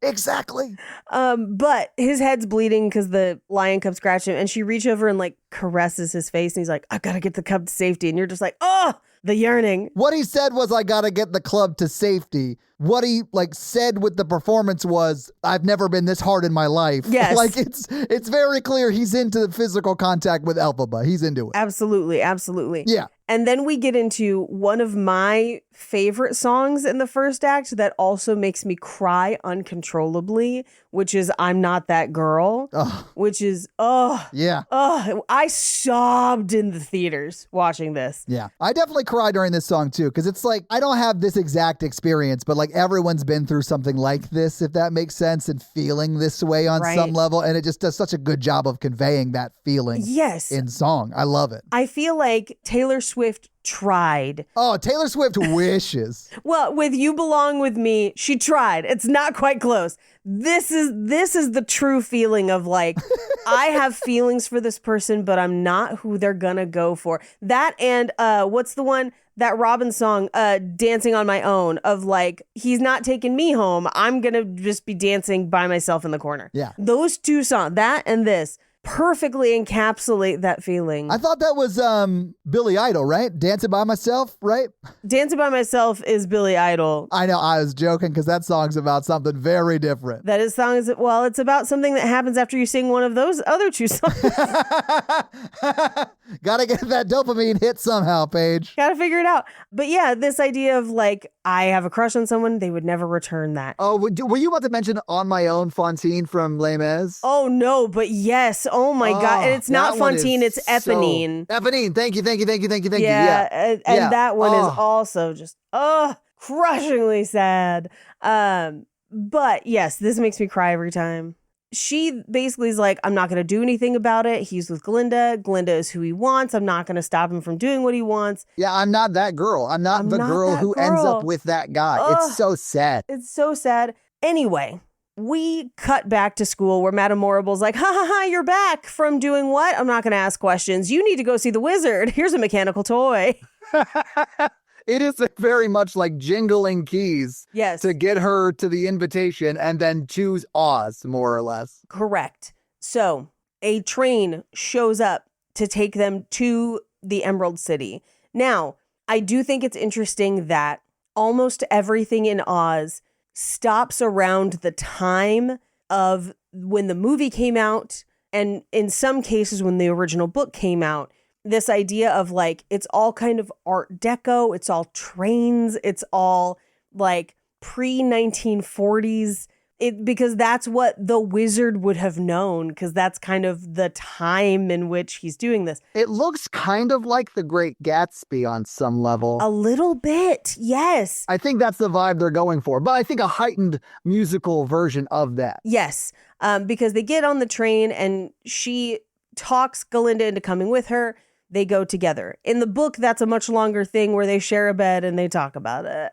Exactly. But his head's bleeding because the lion cub scratched him, and she reaches over and like caresses his face, and he's like, I gotta get the cub to safety. And you're just like, oh, the yearning. What he said was, I gotta get the club to safety. What he said with the performance was, I've never been this hard in my life. Yes. It's very clear he's into the physical contact with Elphaba. He's into it. Absolutely. Absolutely. Yeah. And then we get into one of my favorite songs in the first act that also makes me cry uncontrollably, which is I'm Not That Girl, which is, yeah. I sobbed in the theaters watching this. Yeah. I definitely cried during this song too, because it's like, I don't have this exact experience, but like everyone's been through something like this, if that makes sense, and feeling this way on some level. And it just does such a good job of conveying that feeling in song. I love it. I feel like Taylor Swift tried. Oh, Taylor Swift wishes. Well, with You Belong With Me, she tried. It's not quite close. This is the true feeling of like, I have feelings for this person, but I'm not who they're gonna go for. That and what's the one, that Robin song, Dancing on My Own, of like, he's not taking me home. I'm gonna just be dancing by myself in the corner. Yeah. Those two songs, that and this, perfectly encapsulate that feeling. I thought that was Billy Idol, right? Dancing by Myself, right? Dancing by Myself is Billy Idol. I know, I was joking because that song's about something very different. That is song is, well, it's about something that happens after you sing one of those other two songs. Gotta get that dopamine hit somehow, Paige. Gotta figure it out. But yeah, this idea of like, I have a crush on someone, they would never return that. Oh, were you about to mention On My Own, Fontaine from Les Mis? Oh no, but yes. Oh my God. And it's not Fontaine, it's Eponine. Eponine, thank you. Yeah, and that one is also just, crushingly sad. But yes, this makes me cry every time. She basically is like, I'm not going to do anything about it. He's with Glinda. Glinda is who he wants. I'm not going to stop him from doing what he wants. Yeah, I'm not that girl. I'm not the girl who ends up with that guy. It's so sad. It's so sad. Anyway, we cut back to school where Madame Morrible's like, ha ha ha, you're back from doing what? I'm not going to ask questions. You need to go see the wizard. Here's a mechanical toy. It is very much like jingling keys to get her to the invitation and then choose Oz, more or less. Correct. So a train shows up to take them to the Emerald City. Now, I do think it's interesting that almost everything in Oz stops around the time of when the movie came out, and in some cases when the original book came out. This idea of like, it's all kind of Art Deco, it's all trains, it's all like pre-1940s, because that's what the wizard would have known, because that's kind of the time in which he's doing this. It looks kind of like The Great Gatsby on some level. A little bit, yes. I think that's the vibe they're going for, but I think a heightened musical version of that. Yes, because they get on the train and she talks Galinda into coming with her. They go together. In the book, that's a much longer thing where they share a bed and they talk about it.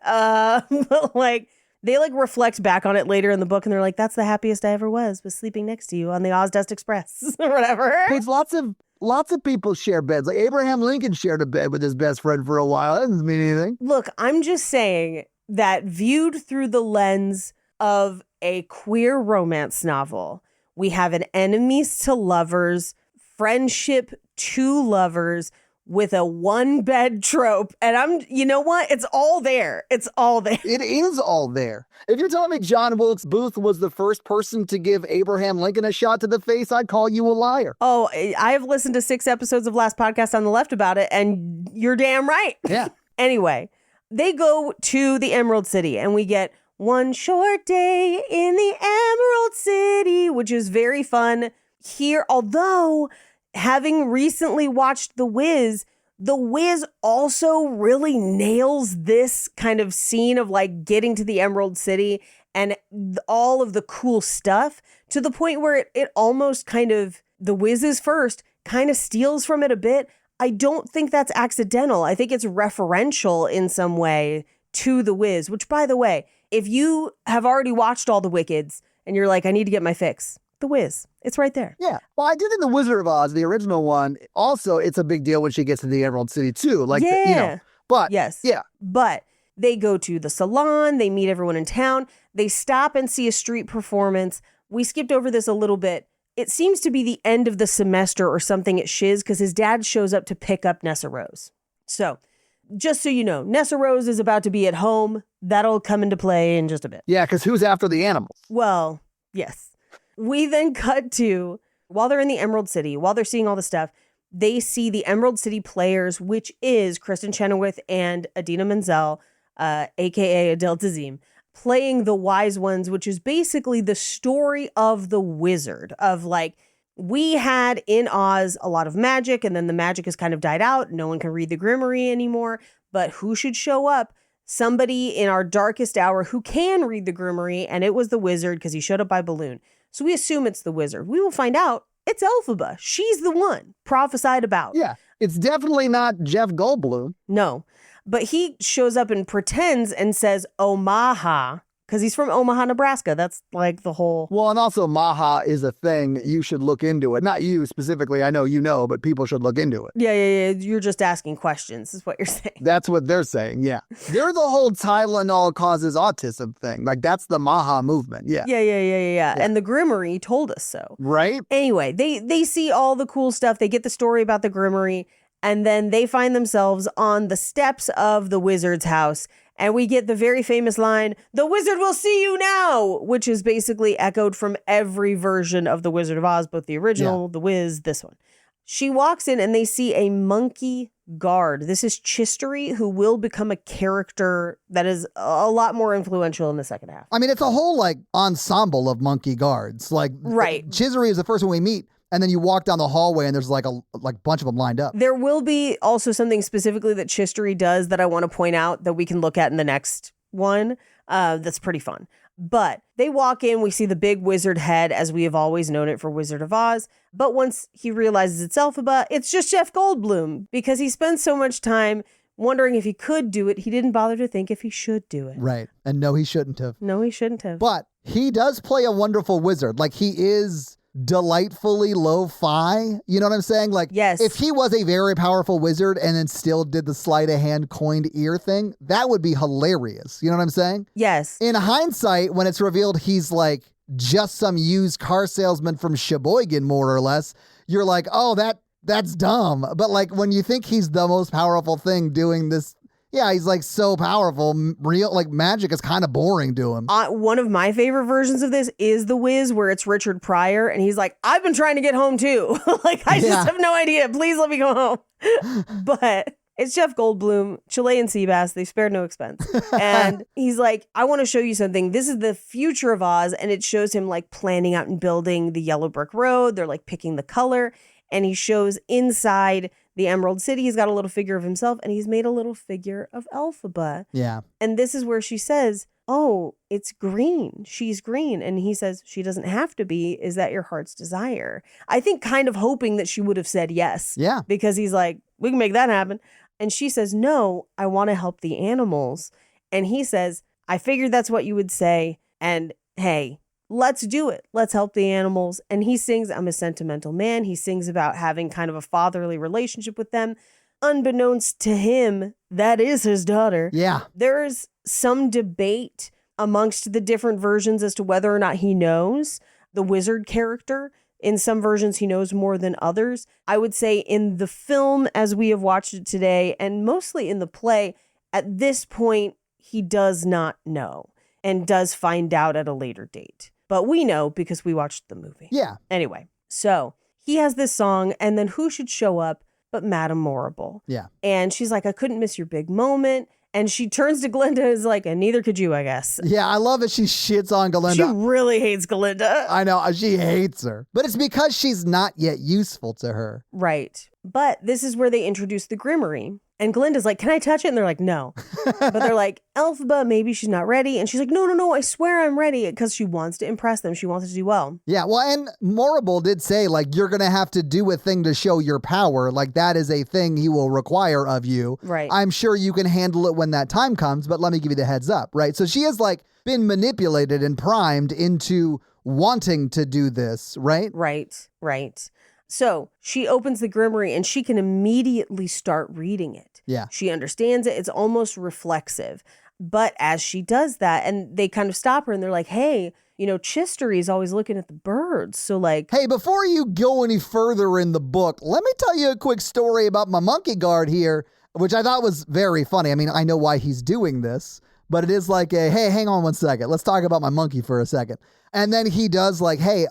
But like, they like reflect back on it later in the book and they're like, that's the happiest I ever was sleeping next to you on the Ozdust Express or whatever. It's lots of people share beds. Like Abraham Lincoln shared a bed with his best friend for a while. That doesn't mean anything. Look, I'm just saying that viewed through the lens of a queer romance novel, we have an enemies to lovers, friendship to lovers with a one bed trope. And you know what? It's all there. It's all there. It is all there. If you're telling me John Wilkes Booth was the first person to give Abraham Lincoln a shot to the face, I'd call you a liar. Oh, I have listened to 6 episodes of Last Podcast on the Left about it, and you're damn right. Yeah. Anyway, they go to the Emerald City and we get One Short Day in the Emerald City, which is very fun. here, although having recently watched The Wiz also really nails this kind of scene of like getting to the Emerald City and all of the cool stuff to the point where it almost kind of, The Wiz is first, kind of steals from it a bit. I don't think that's accidental. I think it's referential in some way to The Wiz, which, by the way, if you have already watched all the Wickeds and you're like, I need to get my fix, The Wiz, it's right there. Yeah. Well, I did in The Wizard of Oz, the original one. Also, it's a big deal when she gets to the Emerald City, too. Like, but yes. Yeah. But they go to the salon, they meet everyone in town, they stop and see a street performance. We skipped over this a little bit. It seems to be the end of the semester or something at Shiz because his dad shows up to pick up Nessa Rose. So just so you know, Nessa Rose is about to be at home. That'll come into play in just a bit. Yeah, because who's after the animals? Well, yes. We then cut to, while they're in the Emerald City, while they're seeing all the stuff, they see the Emerald City Players, which is Kristen Chenoweth and Idina Menzel, a.k.a. Adele Dazeem, playing the Wise Ones, which is basically the story of the wizard, of like, we had in Oz a lot of magic, and then the magic has kind of died out. No one can read the Grimoire anymore, but who should show up? Somebody in our darkest hour who can read the Grimoire, and it was the wizard because he showed up by balloon. So we assume it's the wizard. We will find out it's Elphaba. She's the one prophesied about. Yeah, it's definitely not Jeff Goldblum. No. But he shows up and pretends and says Omaha because he's from Omaha, Nebraska. That's like the whole. Well, and also Maha is a thing. You should look into it. Not you specifically. I know you know, but people should look into it. Yeah. You're just asking questions is what you're saying. That's what they're saying. Yeah. They're the whole Tylenol causes autism thing. Like that's the Maha movement. Yeah. Yeah. And the Grimoire told us so. Right. Anyway, they see all the cool stuff. They get the story about the Grimoire. And then they find themselves on the steps of the wizard's house. And we get the very famous line, "The wizard will see you now," which is basically echoed from every version of The Wizard of Oz, both the original, The Wiz, this one. She walks in and they see a monkey guard. This is Chistery, who will become a character that is a lot more influential in the second half. I mean, it's a whole like ensemble of monkey guards. Like, right. Chisery is the first one we meet. And then you walk down the hallway and there's like a bunch of them lined up. There will be also something specifically that Chistery does that I want to point out that we can look at in the next one. That's pretty fun. But they walk in, we see the big wizard head as we have always known it for Wizard of Oz. But once he realizes it's Elphaba, it's just Jeff Goldblum because he spends so much time wondering if he could do it. He didn't bother to think if he should do it. Right. And no, he shouldn't have. No, he shouldn't have. But he does play a wonderful wizard. Like he is delightfully lo-fi, you know what I'm saying? Like, yes. If he was a very powerful wizard and then still did the sleight of hand coined ear thing, that would be hilarious. You know what I'm saying? Yes. In hindsight, when it's revealed he's like just some used car salesman from Sheboygan, more or less, you're like, oh, that's dumb. But like when you think he's the most powerful thing doing this, yeah, he's like so powerful. Real like magic is kind of boring to him. One of my favorite versions of this is The Wiz, where it's Richard Pryor, and he's like, "I've been trying to get home too. Like I just have no idea. Please let me go home." But it's Jeff Goldblum, Chilean sea bass. They spared no expense, and he's like, "I want to show you something. This is the future of Oz," and it shows him like planning out and building the yellow brick road. They're like picking the color, and he shows inside the Emerald City. He's got a little figure of himself, and he's made a little figure of Elphaba. Yeah. And this is where she says, "Oh, it's green. She's green." And he says, "She doesn't have to be. Is that your heart's desire?" I think kind of hoping that she would have said yes. Yeah. Because he's like, "We can make that happen." And she says, "No, I want to help the animals." And he says, "I figured that's what you would say. And hey, let's do it. Let's help the animals." And he sings, "I'm a sentimental man." He sings about having kind of a fatherly relationship with them. Unbeknownst to him, that is his daughter. Yeah. There's some debate amongst the different versions as to whether or not he knows the wizard character. In some versions, he knows more than others. I would say in the film, as we have watched it today, and mostly in the play, at this point, he does not know and does find out at a later date. But we know because we watched the movie. Yeah. Anyway, so he has this song, and then who should show up but Madame Morrible? Yeah. And she's like, "I couldn't miss your big moment." And she turns to Glinda and is like, and neither could you, I guess. Yeah, I love that she shits on Glinda. She really hates Glinda. I know, she hates her. But it's because she's not yet useful to her. Right. But this is where they introduce the Grimoire. And Glinda's like, can I touch it? And they're like, no. But they're like, Elphaba, maybe she's not ready. And she's like, no, I swear I'm ready. Because she wants to impress them. She wants to do well. Yeah, well, and Morrible did say, like, you're going to have to do a thing to show your power. Like, that is a thing he will require of you. Right. I'm sure you can handle it when that time comes, but let me give you the heads up, right? So she has, like, been manipulated and primed into wanting to do this, right? Right. So she opens the Grimoire and she can immediately start reading it. Yeah. She understands it. It's almost reflexive. But as she does that, and they kind of stop her and they're like, hey, Chistery's always looking at the birds. So like, hey, before you go any further in the book, let me tell you a quick story about my monkey guard here, which I thought was very funny. I mean, I know why he's doing this, but it is like hey, hang on one second. Let's talk about my monkey for a second. And then he does like, hey,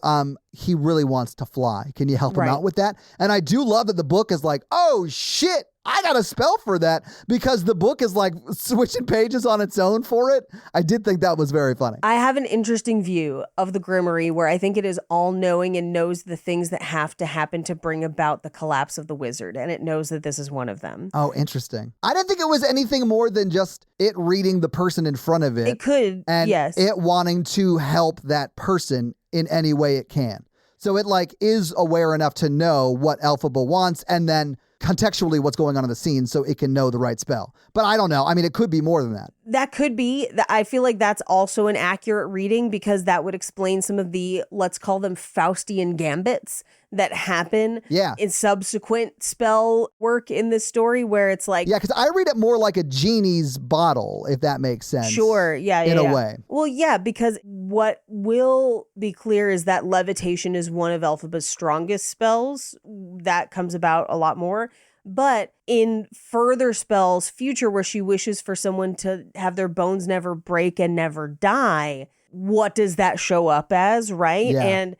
he really wants to fly. Can you help him out with that? And I do love that the book is like, oh shit, I got a spell for that, because the book is like switching pages on its own for it. I did think that was very funny. I have an interesting view of the Grimoire where I think it is all-knowing and knows the things that have to happen to bring about the collapse of the wizard. And it knows that this is one of them. Oh, interesting. I didn't think it was anything more than just it reading the person in front of it. It could, and yes. it wanting to help that person in any way it can. So it like is aware enough to know what Elphaba wants and then contextually what's going on in the scene so it can know the right spell. But I don't know. I mean, it could be more than that. That could be. I feel like that's also an accurate reading because that would explain some of the, let's call them Faustian gambits that happen in subsequent spell work in this story where it's like... Yeah, because I read it more like a genie's bottle, if that makes sense. Sure, yeah. In a way. Well, yeah, because what will be clear is that levitation is one of Elphaba's strongest spells. That comes about a lot more. But in further spells, future, where she wishes for someone to have their bones never break and never die, what does that show up as, right? Yeah. And,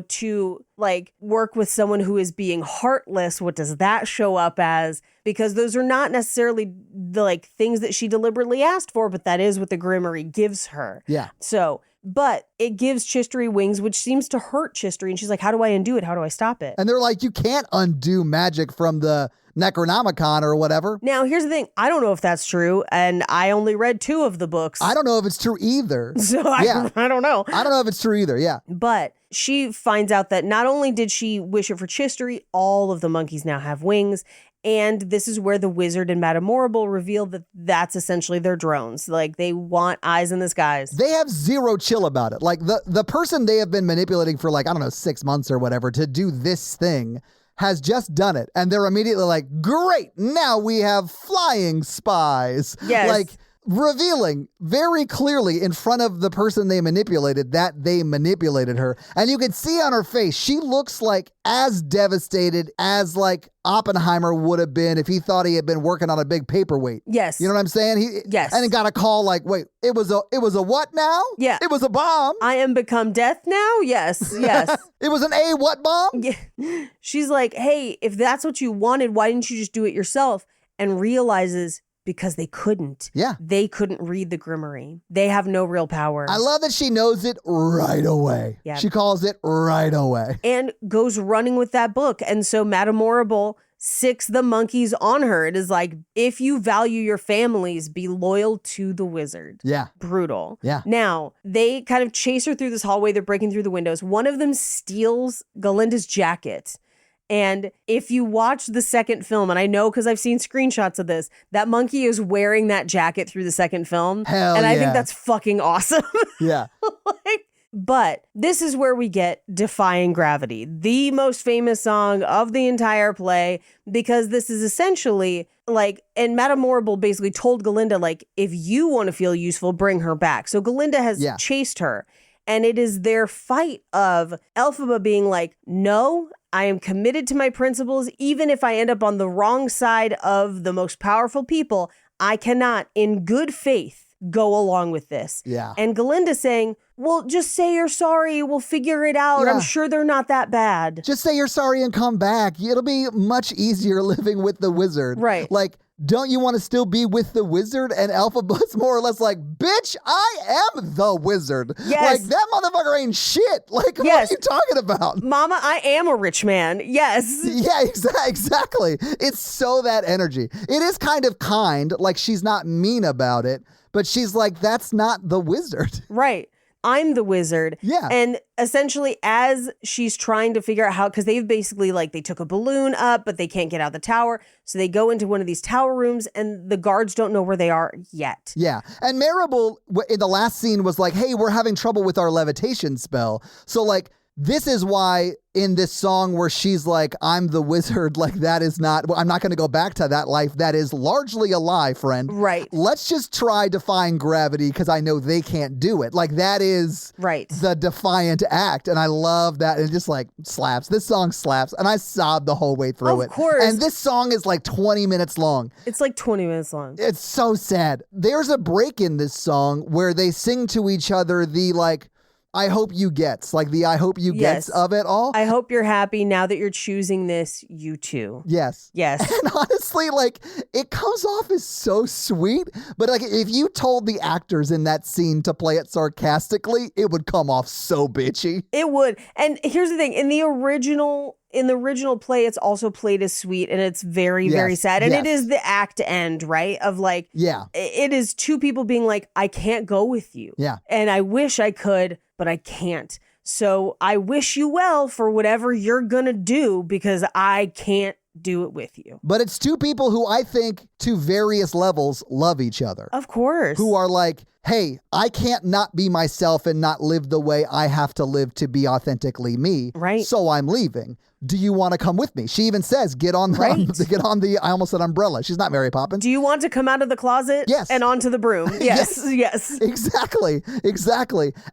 to like work with someone who is being heartless, what does that show up as? Because those are not necessarily the like things that she deliberately asked for, but that is what the Grimoire gives her. Yeah. So, but it gives Chistery wings, which seems to hurt Chistery. And she's like, how do I undo it? How do I stop it? And they're like, you can't undo magic from the Necronomicon or whatever. Now, here's the thing. I don't know if that's true. And I only read 2 of the books. I don't know if it's true either. So I don't know. I don't know if it's true either. Yeah. But she finds out that not only did she wish it for Chistery, all of the monkeys now have wings. And this is where the wizard and Madame Morrible reveal that that's essentially their drones. Like, they want eyes in the skies. They have zero chill about it. Like, the person they have been manipulating for, like, I don't know, 6 months or whatever to do this thing has just done it. And they're immediately like, great, now we have flying spies. Yes. Like, revealing very clearly in front of the person they manipulated that they manipulated her. And you can see on her face, she looks like as devastated as like Oppenheimer would have been if he thought he had been working on a big paperweight. Yes. You know what I'm saying? Yes. And he got a call like, wait, it was a what now? Yeah. It was a bomb. I am become death now? Yes. It was an A what bomb? Yeah. She's like, hey, if that's what you wanted, why didn't you just do it yourself? And realizes because they couldn't. Yeah. They couldn't read the Grimoire. They have no real power. I love that she knows it right away. Yeah. She calls it right away. And goes running with that book. And so Madame Morrible sicks the monkeys on her. It is like, if you value your families, be loyal to the wizard. Yeah. Brutal. Yeah. Now, they kind of chase her through this hallway. They're breaking through the windows. One of them steals Galinda's jacket. And if you watch the second film, and I know because I've seen screenshots of this, that monkey is wearing that jacket through the second film. Hell and yeah. I think that's fucking awesome. Yeah. But this is where we get Defying Gravity, the most famous song of the entire play, because this is essentially like, and Madame Morrible basically told Galinda, like, if you want to feel useful, bring her back. So Galinda has chased her. And it is their fight of Elphaba being like, no, I am committed to my principles. Even if I end up on the wrong side of the most powerful people, I cannot, in good faith, go along with this. Yeah. And Galinda saying, well, just say you're sorry. We'll figure it out. Yeah. I'm sure they're not that bad. Just say you're sorry and come back. It'll be much easier living with the wizard. Right. Like, don't you want to still be with the wizard? And Elphaba's more or less like, bitch, I am the wizard. Yes. Like, that motherfucker ain't shit. Like, what are you talking about? Mama, I am a rich man. Yes. Yeah, exactly. It's so that energy. It is kind of kind, like she's not mean about it, but she's like, that's not the wizard. Right. I'm the wizard. Yeah. And essentially, as she's trying to figure out how, because they've basically they took a balloon up, but they can't get out the tower. So they go into one of these tower rooms and the guards don't know where they are yet. Yeah. And Marable in the last scene was like, hey, we're having trouble with our levitation spell. So like, this is why in this song where she's like, I'm the wizard, like that is not, I'm not going to go back to that life. That is largely a lie, friend. Right. Let's just try defying gravity because I know they can't do it. Like that is the defiant act. And I love that. It just like slaps. This song slaps. And I sobbed the whole way through it. Of course. And this song is like 20 minutes long. It's like 20 minutes long. It's so sad. There's a break in this song where they sing to each other the like, I hope you gets, like the I hope you gets of it all. I hope you're happy now that you're choosing this, you too. Yes. Yes. And honestly, like it comes off as so sweet, but like if you told the actors in that scene to play it sarcastically, it would come off so bitchy. It would. And here's the thing, in the original play, it's also played as sweet and it's very, very sad. And it is the act end, right? Of like, it is two people being like, I can't go with you. Yeah. And I wish I could, but I can't. So I wish you well for whatever you're going to do because I can't do it with you. But it's two people who I think to various levels love each other. Of course. Who are like, hey, I can't not be myself and not live the way I have to live to be authentically me. Right. So I'm leaving. Do you want to come with me? She even says, get on the, I almost said umbrella. She's not Mary Poppins. Do you want to come out of the closet? Yes. And onto the broom? Yes. Yes. Exactly.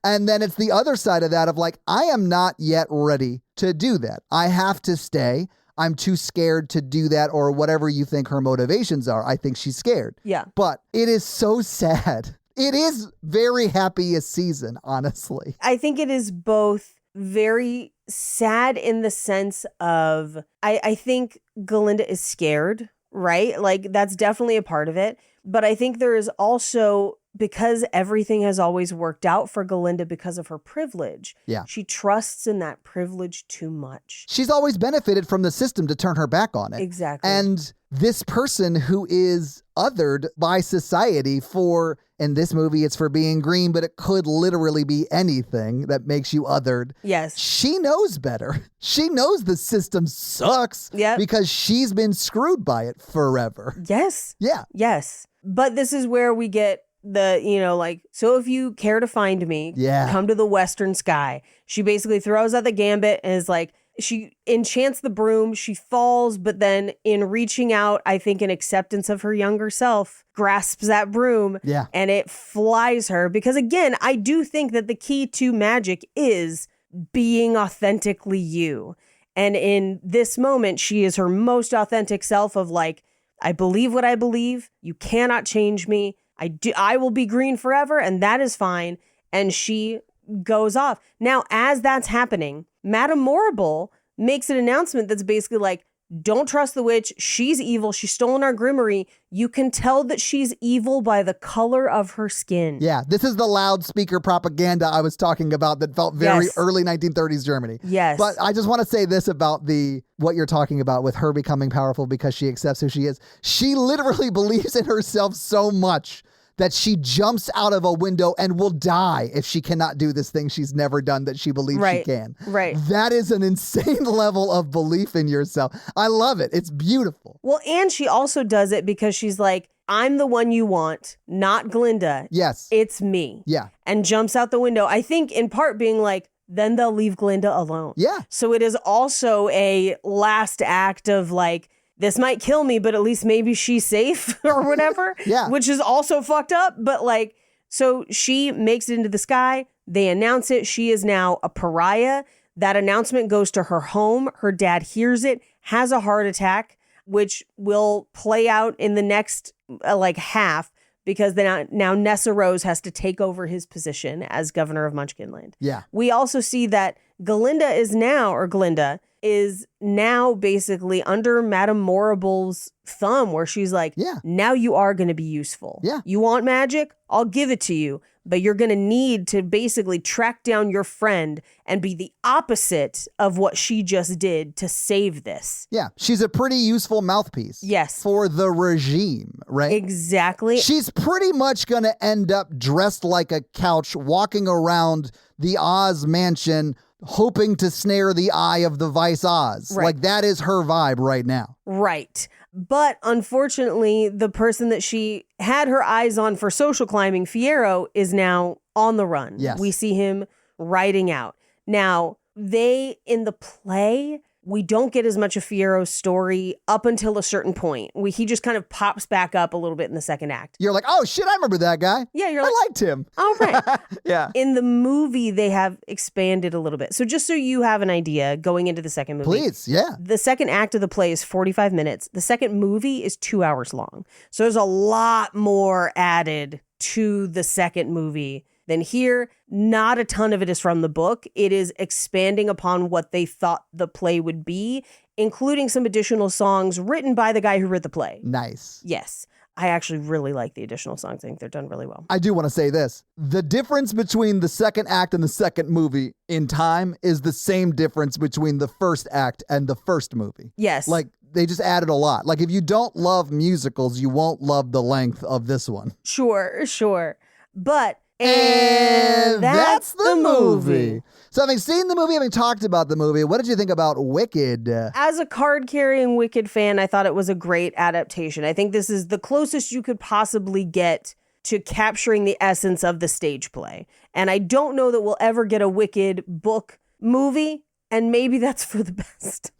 And then it's the other side of that of like, I am not yet ready to do that. I have to stay. I'm too scared to do that or whatever you think her motivations are. I think she's scared. Yeah. But it is so sad. It is very happiest season, honestly. I think it is both very sad in the sense of, I think Galinda is scared, right? Like that's definitely a part of it. But I think there is also, because everything has always worked out for Galinda because of her privilege. Yeah. She trusts in that privilege too much. She's always benefited from the system to turn her back on it. Exactly. And this person who is othered by society for, in this movie, it's for being green, but it could literally be anything that makes you othered. Yes. She knows better. She knows the system sucks because she's been screwed by it forever. Yes. Yeah. Yes. But this is where we get the, like, so if you care to find me, come to the western sky. She basically throws out the gambit and is like, she enchants the broom, she falls, but then in reaching out, I think in acceptance of her younger self, grasps that broom and it flies her. Because again, I do think that the key to magic is being authentically you. And in this moment, she is her most authentic self of like, I believe what I believe. You cannot change me. I will be green forever, and that is fine. And she goes off. Now, as that's happening, Madame Morrible makes an announcement that's basically like, don't trust the witch. She's evil. She's stolen our grimoire. You can tell that she's evil by the color of her skin. Yeah, this is the loudspeaker propaganda I was talking about that felt very early 1930s Germany. Yes. But I just want to say this about what you're talking about with her becoming powerful because she accepts who she is. She literally believes in herself so much that she jumps out of a window and will die if she cannot do this thing she's never done that she believes she can. Right. That is an insane level of belief in yourself. I love it. It's beautiful. Well, and she also does it because she's like, I'm the one you want, not Glinda. Yes. It's me. Yeah. And jumps out the window. I think in part being like, then they'll leave Glinda alone. Yeah. So it is also a last act of like, this might kill me, but at least maybe she's safe or whatever. Yeah. Which is also fucked up. But like, so she makes it into the sky. They announce it. She is now a pariah. That announcement goes to her home. Her dad hears it, has a heart attack, which will play out in the next half because now Nessa Rose has to take over his position as governor of Munchkinland. Yeah. We also see that Glinda is now basically under Madame Morrible's thumb, where she's like, now you are going to be useful. Yeah. You want magic? I'll give it to you. But you're going to need to basically track down your friend and be the opposite of what she just did to save this. Yeah, she's a pretty useful mouthpiece. Yes. For the regime, right? Exactly. She's pretty much going to end up dressed like a couch, walking around the Oz mansion, hoping to snare the eye of the Vice Oz. Right. Like, that is her vibe right now. Right. But unfortunately, the person that she had her eyes on for social climbing, Fiyero, is now on the run. Yes. We see him riding out. Now, in the play, we don't get as much of Fiero's story up until a certain point. He just kind of pops back up a little bit in the second act. You're like, oh shit, I remember that guy. Yeah, I liked him. All right. Yeah. In the movie, they have expanded a little bit. So just so you have an idea going into the second movie. Please, yeah. The second act of the play is 45 minutes. The second movie is 2 hours long. So there's a lot more added to the second movie than here. Not a ton of it is from the book. It is expanding upon what they thought the play would be, including some additional songs written by the guy who wrote the play. Nice. Yes. I actually really like the additional songs. I think they're done really well. I do want to say this. The difference between the second act and the second movie in time is the same difference between the first act and the first movie. Yes. Like, they just added a lot. Like, if you don't love musicals, you won't love the length of this one. Sure. But... And that's the movie. So having seen the movie, having talked about the movie, what did you think about Wicked? As a card-carrying Wicked fan, I thought it was a great adaptation. I think this is the closest you could possibly get to capturing the essence of the stage play. And I don't know that we'll ever get a Wicked book movie, and maybe that's for the best.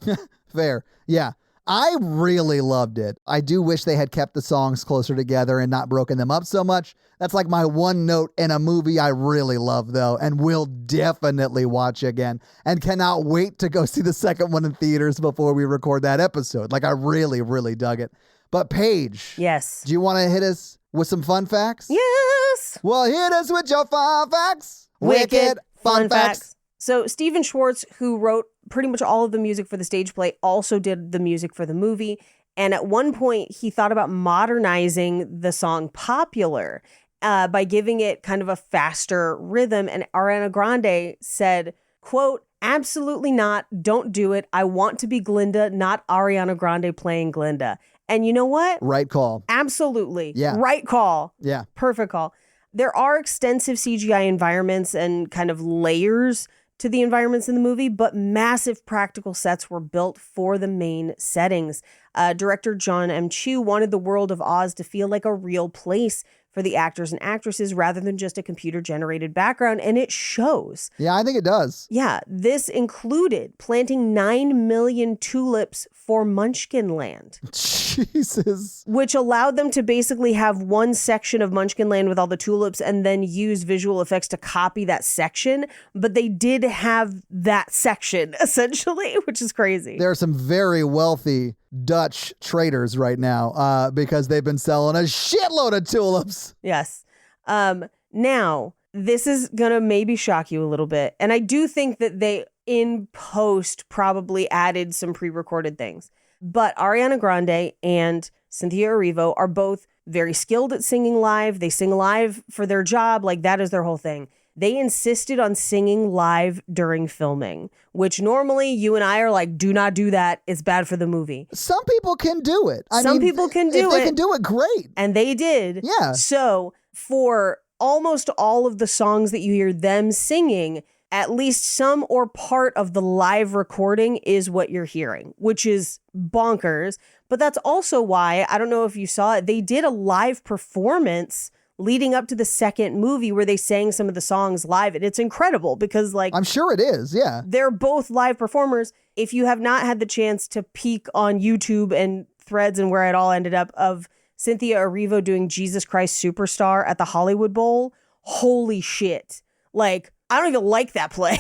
Fair. Yeah. I really loved it. I do wish they had kept the songs closer together and not broken them up so much. That's like my one note in a movie I really love, though, and will definitely watch again, and cannot wait to go see the second one in theaters before we record that episode. Like, I really, really dug it. But Paige. Yes. Do you want to hit us with some fun facts? Yes. Well, hit us with your fun facts. Wicked fun facts. So Stephen Schwartz, who wrote pretty much all of the music for the stage play, also did the music for the movie. And at one point, he thought about modernizing the song Popular by giving it kind of a faster rhythm. And Ariana Grande said, quote, "Absolutely not. Don't do it. I want to be Glinda, not Ariana Grande playing Glinda." And you know what? Right call. Absolutely. Yeah. Right call. Yeah. Perfect call. There are extensive CGI environments and kind of layers to the environments in the movie, but massive practical sets were built for the main settings. Director John M. Chu wanted the world of Oz to feel like a real place for the actors and actresses rather than just a computer-generated background, and it shows. Yeah, I think it does. Yeah, this included planting 9 million tulips for Munchkin Land. Jesus. Which allowed them to basically have one section of Munchkin Land with all the tulips and then use visual effects to copy that section. But they did have that section, essentially, which is crazy. There are some very wealthy Dutch traders right now because they've been selling a shitload of tulips. Yes. Now, this is going to maybe shock you a little bit. And I do think that they, in post, probably added some pre-recorded things. But Ariana Grande and Cynthia Erivo are both very skilled at singing live. They sing live for their job. Like, that is their whole thing. They insisted on singing live during filming, which normally you and I are like, do not do that. It's bad for the movie. Some people can do it. Some people can do it. They can do it, great. And they did. Yeah. So for almost all of the songs that you hear them singing, at least some or part of the live recording is what you're hearing, which is bonkers. But that's also why, I don't know if you saw it, they did a live performance leading up to the second movie where they sang some of the songs live. And it's incredible because, like, I'm sure it is, yeah. They're both live performers. If you have not had the chance to peek on YouTube and Threads and where it all ended up of Cynthia Erivo doing Jesus Christ Superstar at the Hollywood Bowl, holy shit. Like, I don't even like that play.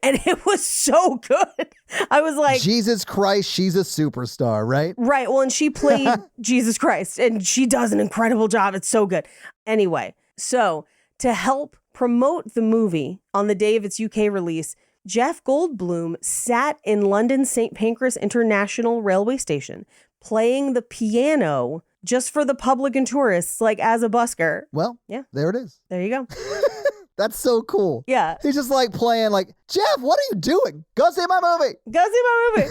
And it was so good. I was like, Jesus Christ, she's a superstar, right? Right. Well, and she played Jesus Christ and she does an incredible job. It's so good. Anyway, so to help promote the movie on the day of its UK release, Jeff Goldblum sat in London's St. Pancras International Railway Station playing the piano just for the public and tourists, like as a busker. Well, yeah, there it is. There you go. That's so cool. Yeah. He's just like playing like, Jeff, what are you doing? Go see my movie. Go see my movie.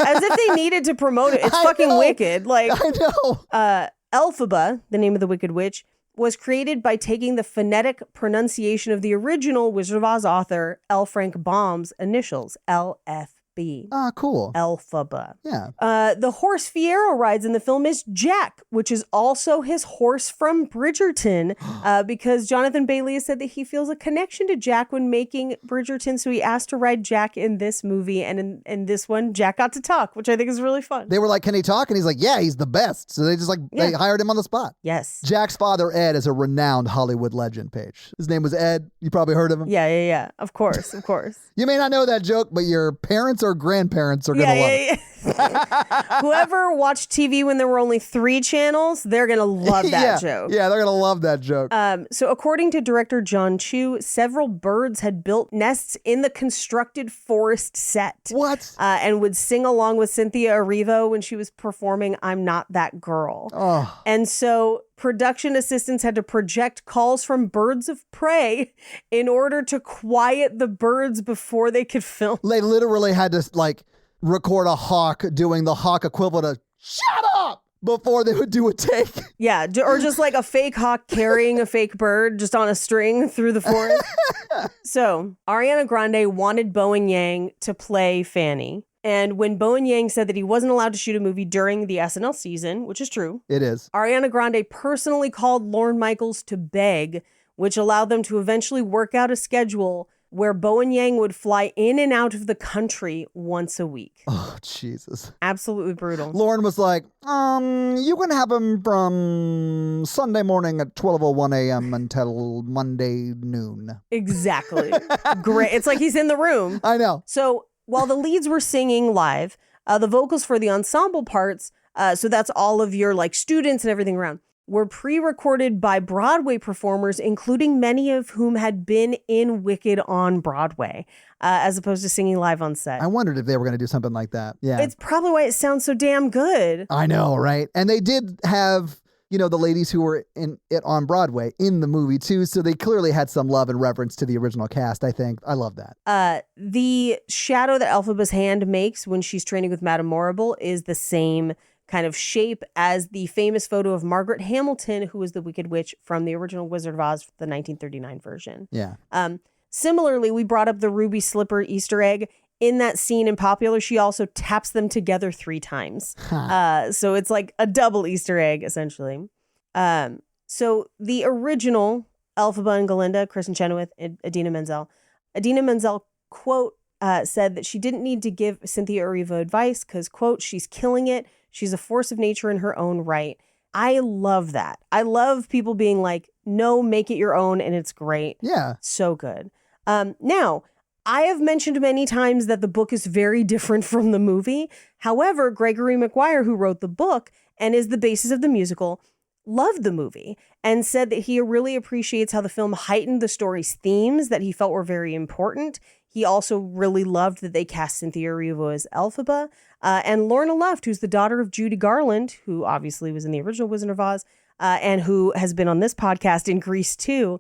As if they needed to promote it. It's fucking wicked. Like, I know. Elphaba, the name of the Wicked Witch, was created by taking the phonetic pronunciation of the original Wizard of Oz author L. Frank Baum's initials, LFB. Ah, cool. Elphaba. Yeah. The horse Fiyero rides in the film is Jack, which is also his horse from Bridgerton, because Jonathan Bailey has said that he feels a connection to Jack when making Bridgerton, so he asked to ride Jack in this movie, and in this one, Jack got to talk, which I think is really fun. They were like, can he talk? And he's like, yeah, he's the best. So they just they hired him on the spot. Yes. Jack's father, Ed, is a renowned Hollywood legend, Paige. His name was Ed. You probably heard of him. Yeah. Of course. You may not know that joke, but your parents or grandparents are going to love it. Whoever watched TV when there were only 3 channels, they're going to love that joke. Yeah, they're going to love that joke. So according to director John Chu, several birds had built nests in the constructed forest set. What? And would sing along with Cynthia Erivo when she was performing I'm Not That Girl. Oh. And so production assistants had to project calls from birds of prey in order to quiet the birds before they could film. They literally had to record a hawk doing the hawk equivalent of shut up before they would do a take. Yeah, or just like a fake hawk carrying a fake bird just on a string through the forest. So Ariana Grande wanted Bowen Yang to play Fanny. And when Bowen Yang said that he wasn't allowed to shoot a movie during the SNL season, which is true. It is. Ariana Grande personally called Lorne Michaels to beg, which allowed them to eventually work out a schedule where Bowen Yang would fly in and out of the country once a week. Oh, Jesus. Absolutely brutal. Lauren was like, you can have him from Sunday morning at 12:01 a.m. until Monday noon. Exactly. Great. It's like he's in the room. I know. So while the leads were singing live, the vocals for the ensemble parts, so that's all of your students and everything around, were pre-recorded by Broadway performers, including many of whom had been in Wicked on Broadway, as opposed to singing live on set. I wondered if they were going to do something like that. Yeah. It's probably why it sounds so damn good. I know, right? And they did have, the ladies who were in it on Broadway in the movie too, so they clearly had some love and reverence to the original cast, I think. I love that. The shadow that Elphaba's hand makes when she's training with Madame Morrible is the same kind of shape as the famous photo of Margaret Hamilton, who was the Wicked Witch from the original Wizard of Oz, the 1939 version. Yeah. Similarly, we brought up the ruby slipper Easter egg. In that scene in Popular, she also taps them together 3 times. So it's like a double Easter egg, essentially. So the original Elphaba and Galinda, Kristen Chenoweth, and Idina Menzel, quote, said that she didn't need to give Cynthia Erivo advice because, quote, she's killing it. She's a force of nature in her own right. I love that. I love people being like, no, make it your own, and it's great. Yeah. So good. Now, I have mentioned many times that the book is very different from the movie. However, Gregory Maguire, who wrote the book and is the basis of the musical, loved the movie and said that he really appreciates how the film heightened the story's themes that he felt were very important. He also really loved that they cast Cynthia Erivo as Elphaba. And Lorna Luft, who's the daughter of Judy Garland, who obviously was in the original Wizard of Oz, and who has been on this podcast in Grease too,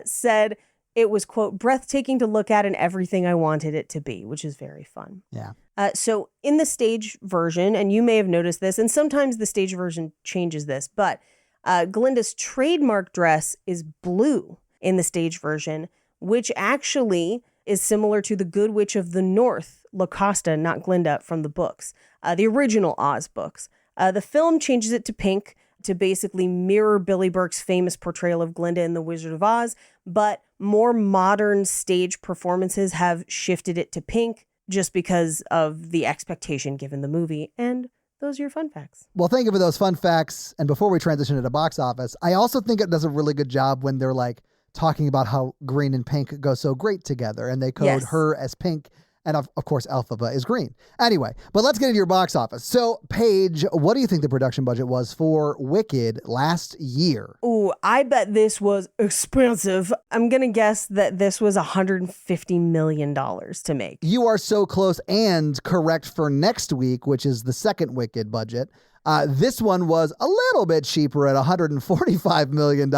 said it was, quote, breathtaking to look at and everything I wanted it to be, which is very fun. Yeah. So in the stage version, and you may have noticed this, and sometimes the stage version changes this, but Galinda's trademark dress is blue in the stage version, which actually is similar to the Good Witch of the North, Locusta, not Glinda, from the books, the original Oz books. The film changes it to pink to basically mirror Billy Burke's famous portrayal of Glinda in The Wizard of Oz, but more modern stage performances have shifted it to pink just because of the expectation given the movie. And those are your fun facts. Well, thank you for those fun facts. And before we transition to the box office, I also think it does a really good job when they're talking about how green and pink go so great together, and they code her as pink And of course, Elphaba is green. Anyway, but let's get into your box office. So, Paige, what do you think the production budget was for Wicked last year? Ooh, I bet this was expensive. I'm going to guess that this was $150 million to make. You are so close and correct for next week, which is the second Wicked budget. This one was a little bit cheaper at $145 million.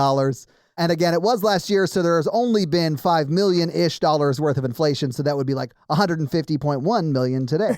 And again, it was last year, so there's only been $5 million-ish worth of inflation, so that would be like $150.1 million today.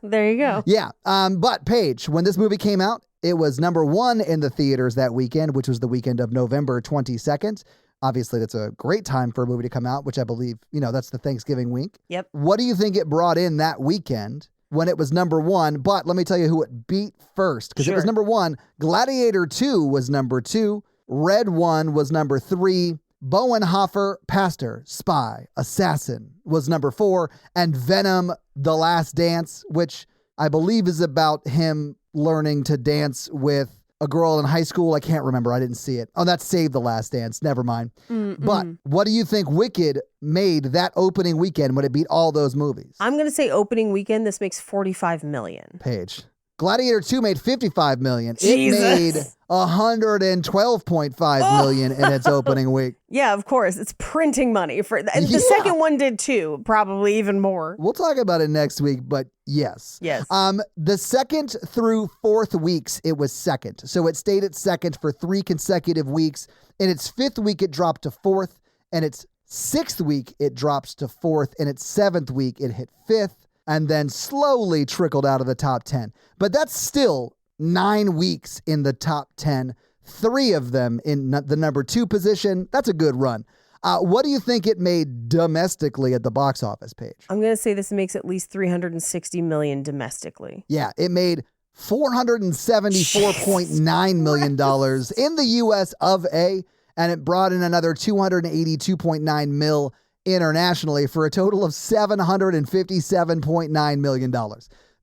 There you go. Yeah, but Paige, when this movie came out, it was number 1 in the theaters that weekend, which was the weekend of November 22nd. Obviously, that's a great time for a movie to come out, which I believe, that's the Thanksgiving week. Yep. What do you think it brought in that weekend when it was number 1? But let me tell you who it beat first, because it was number 1. Gladiator 2 was number 2. Red One was number 3. Bowenhofer, Pastor, Spy, Assassin was number 4. And Venom, The Last Dance, which I believe is about him learning to dance with a girl in high school. I can't remember. I didn't see it. Oh, that's Save the Last Dance. Never mind. But what do you think Wicked made that opening weekend when it beat all those movies? I'm going to say opening weekend, this makes $45 million. Paige. Gladiator 2 made $55 million. Jesus. It made $112.5 million in its opening week. Yeah, of course. It's printing money for that. The second one did too, probably even more. We'll talk about it next week, but yes. Yes. The second through fourth weeks, it was second. So it stayed at second for 3 consecutive weeks. In its 5th week, it dropped to 4th. And its 6th week, it drops to 4th. And its 7th week, it hit 5th. And then slowly trickled out of the top 10. But that's still 9 weeks in the top 10, 3 of them in the number 2 position. That's a good run. What do you think it made domestically at the box office, Paige? I'm going to say this makes at least $360 million domestically. Yeah, it made $474.9 million in the U.S. of A, and it brought in another $282.9 million internationally for a total of $757.9 million.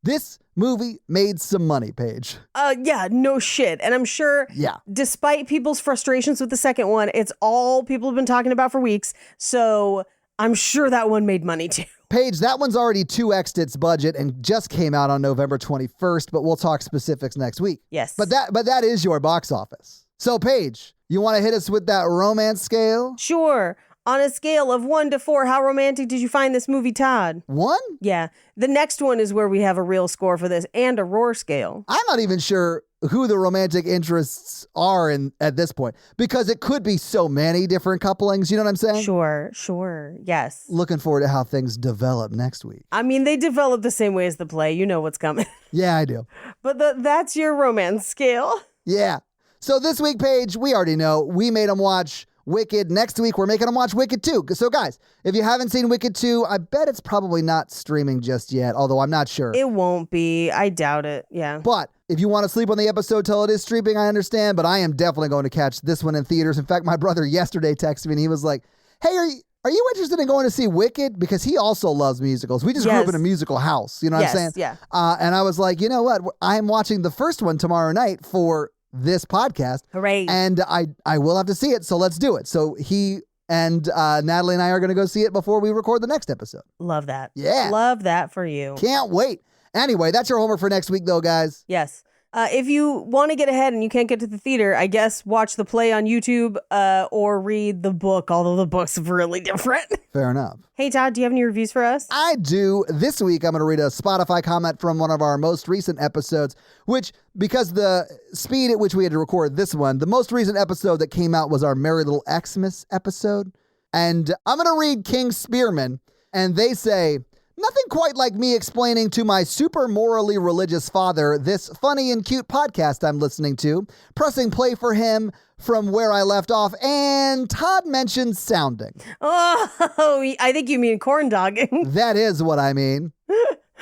This movie made some money, Paige. Yeah, no shit. And I'm sure, despite people's frustrations with the second one, it's all people have been talking about for weeks. So I'm sure that one made money too. Paige, that one's already 2x'd its budget and just came out on November 21st, but we'll talk specifics next week. Yes. But that is your box office. So Paige, you want to hit us with that romance scale? Sure. On a scale of 1 to 4, how romantic did you find this movie, Todd? 1? Yeah. The next one is where we have a real score for this and a roar scale. I'm not even sure who the romantic interests are at this point, because it could be so many different couplings. You know what I'm saying? Sure. Yes. Looking forward to how things develop next week. I mean, they develop the same way as the play. You know what's coming. Yeah, I do. But that's your romance scale. Yeah. So this week, Paige, we already know we made them watch Wicked. Next week, we're making them watch Wicked 2. So guys, if you haven't seen Wicked 2, I bet it's probably not streaming just yet, although I'm not sure. It won't be. I doubt it. Yeah. But if you want to sleep on the episode till it is streaming, I understand, but I am definitely going to catch this one in theaters. In fact, my brother yesterday texted me and he was like, hey, are you interested in going to see Wicked? Because he also loves musicals. We just grew up in a musical house. You know what I'm saying? Yeah. And I was like, you know what? I'm watching the first one tomorrow night for this podcast. Hooray. And I will have to see it, so let's do it. So he and Natalie and I are going to go see it before we record the next episode. Love that. Yeah. Love that for you. Can't wait. Anyway, that's your homework for next week, though, guys. Yes. If you want to get ahead and you can't get to the theater, I guess watch the play on YouTube or read the book, although the book's really different. Fair enough. Hey, Todd, do you have any reviews for us? I do. This week, I'm going to read a Spotify comment from one of our most recent episodes, which, because the speed at which we had to record this one, the most recent episode that came out was our Merry Little Xmas episode. And I'm going to read King Spearman, and they say, nothing quite like me explaining to my super morally religious father this funny and cute podcast I'm listening to, pressing play for him from where I left off, and Todd mentioned sounding. Oh, I think you mean corn dogging. That is what I mean.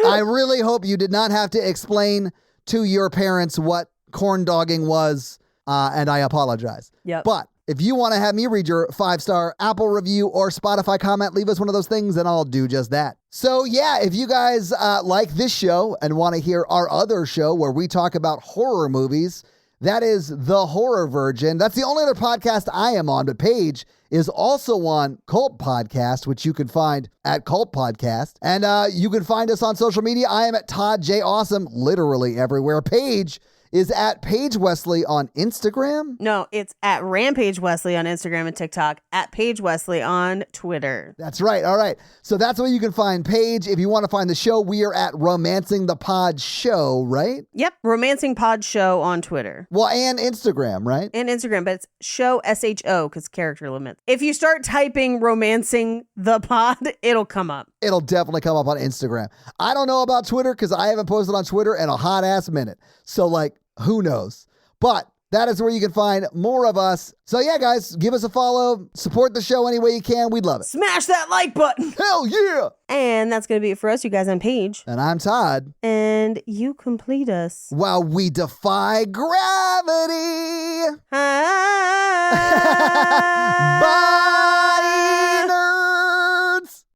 I really hope you did not have to explain to your parents what corn dogging was, and I apologize. Yep. But if you want to have me read your 5-star Apple review or Spotify comment, leave us one of those things and I'll do just that. So yeah, if you guys like this show and want to hear our other show where we talk about horror movies, That is The Horror Virgin. That's the only other podcast I am on, but Paige is also on Cult Podcast, which you can find at Cult Podcast. And you can find us on social media. I am at Todd J. Awesome, literally everywhere. Paige is at Paige Wesley on Instagram. No, it's at Rampage Wesley on Instagram and TikTok, at Paige Wesley on Twitter. That's right. All right. So that's where you can find Paige. If you want to find the show, we are at Romancing the Pod Show, right? Yep. Romancing Pod Show on Twitter. Well, and Instagram, right? And Instagram, but it's show SHO because character limits. If you start typing Romancing the Pod, it'll come up. It'll definitely come up on Instagram. I don't know about Twitter because I haven't posted on Twitter in a hot ass minute. So who knows? But that is where you can find more of us. So yeah, guys, give us a follow. Support the show any way you can. We'd love it. Smash that like button. Hell yeah. And that's going to be it for us. You guys, I'm Paige. And I'm Todd. And you complete us. While we defy gravity.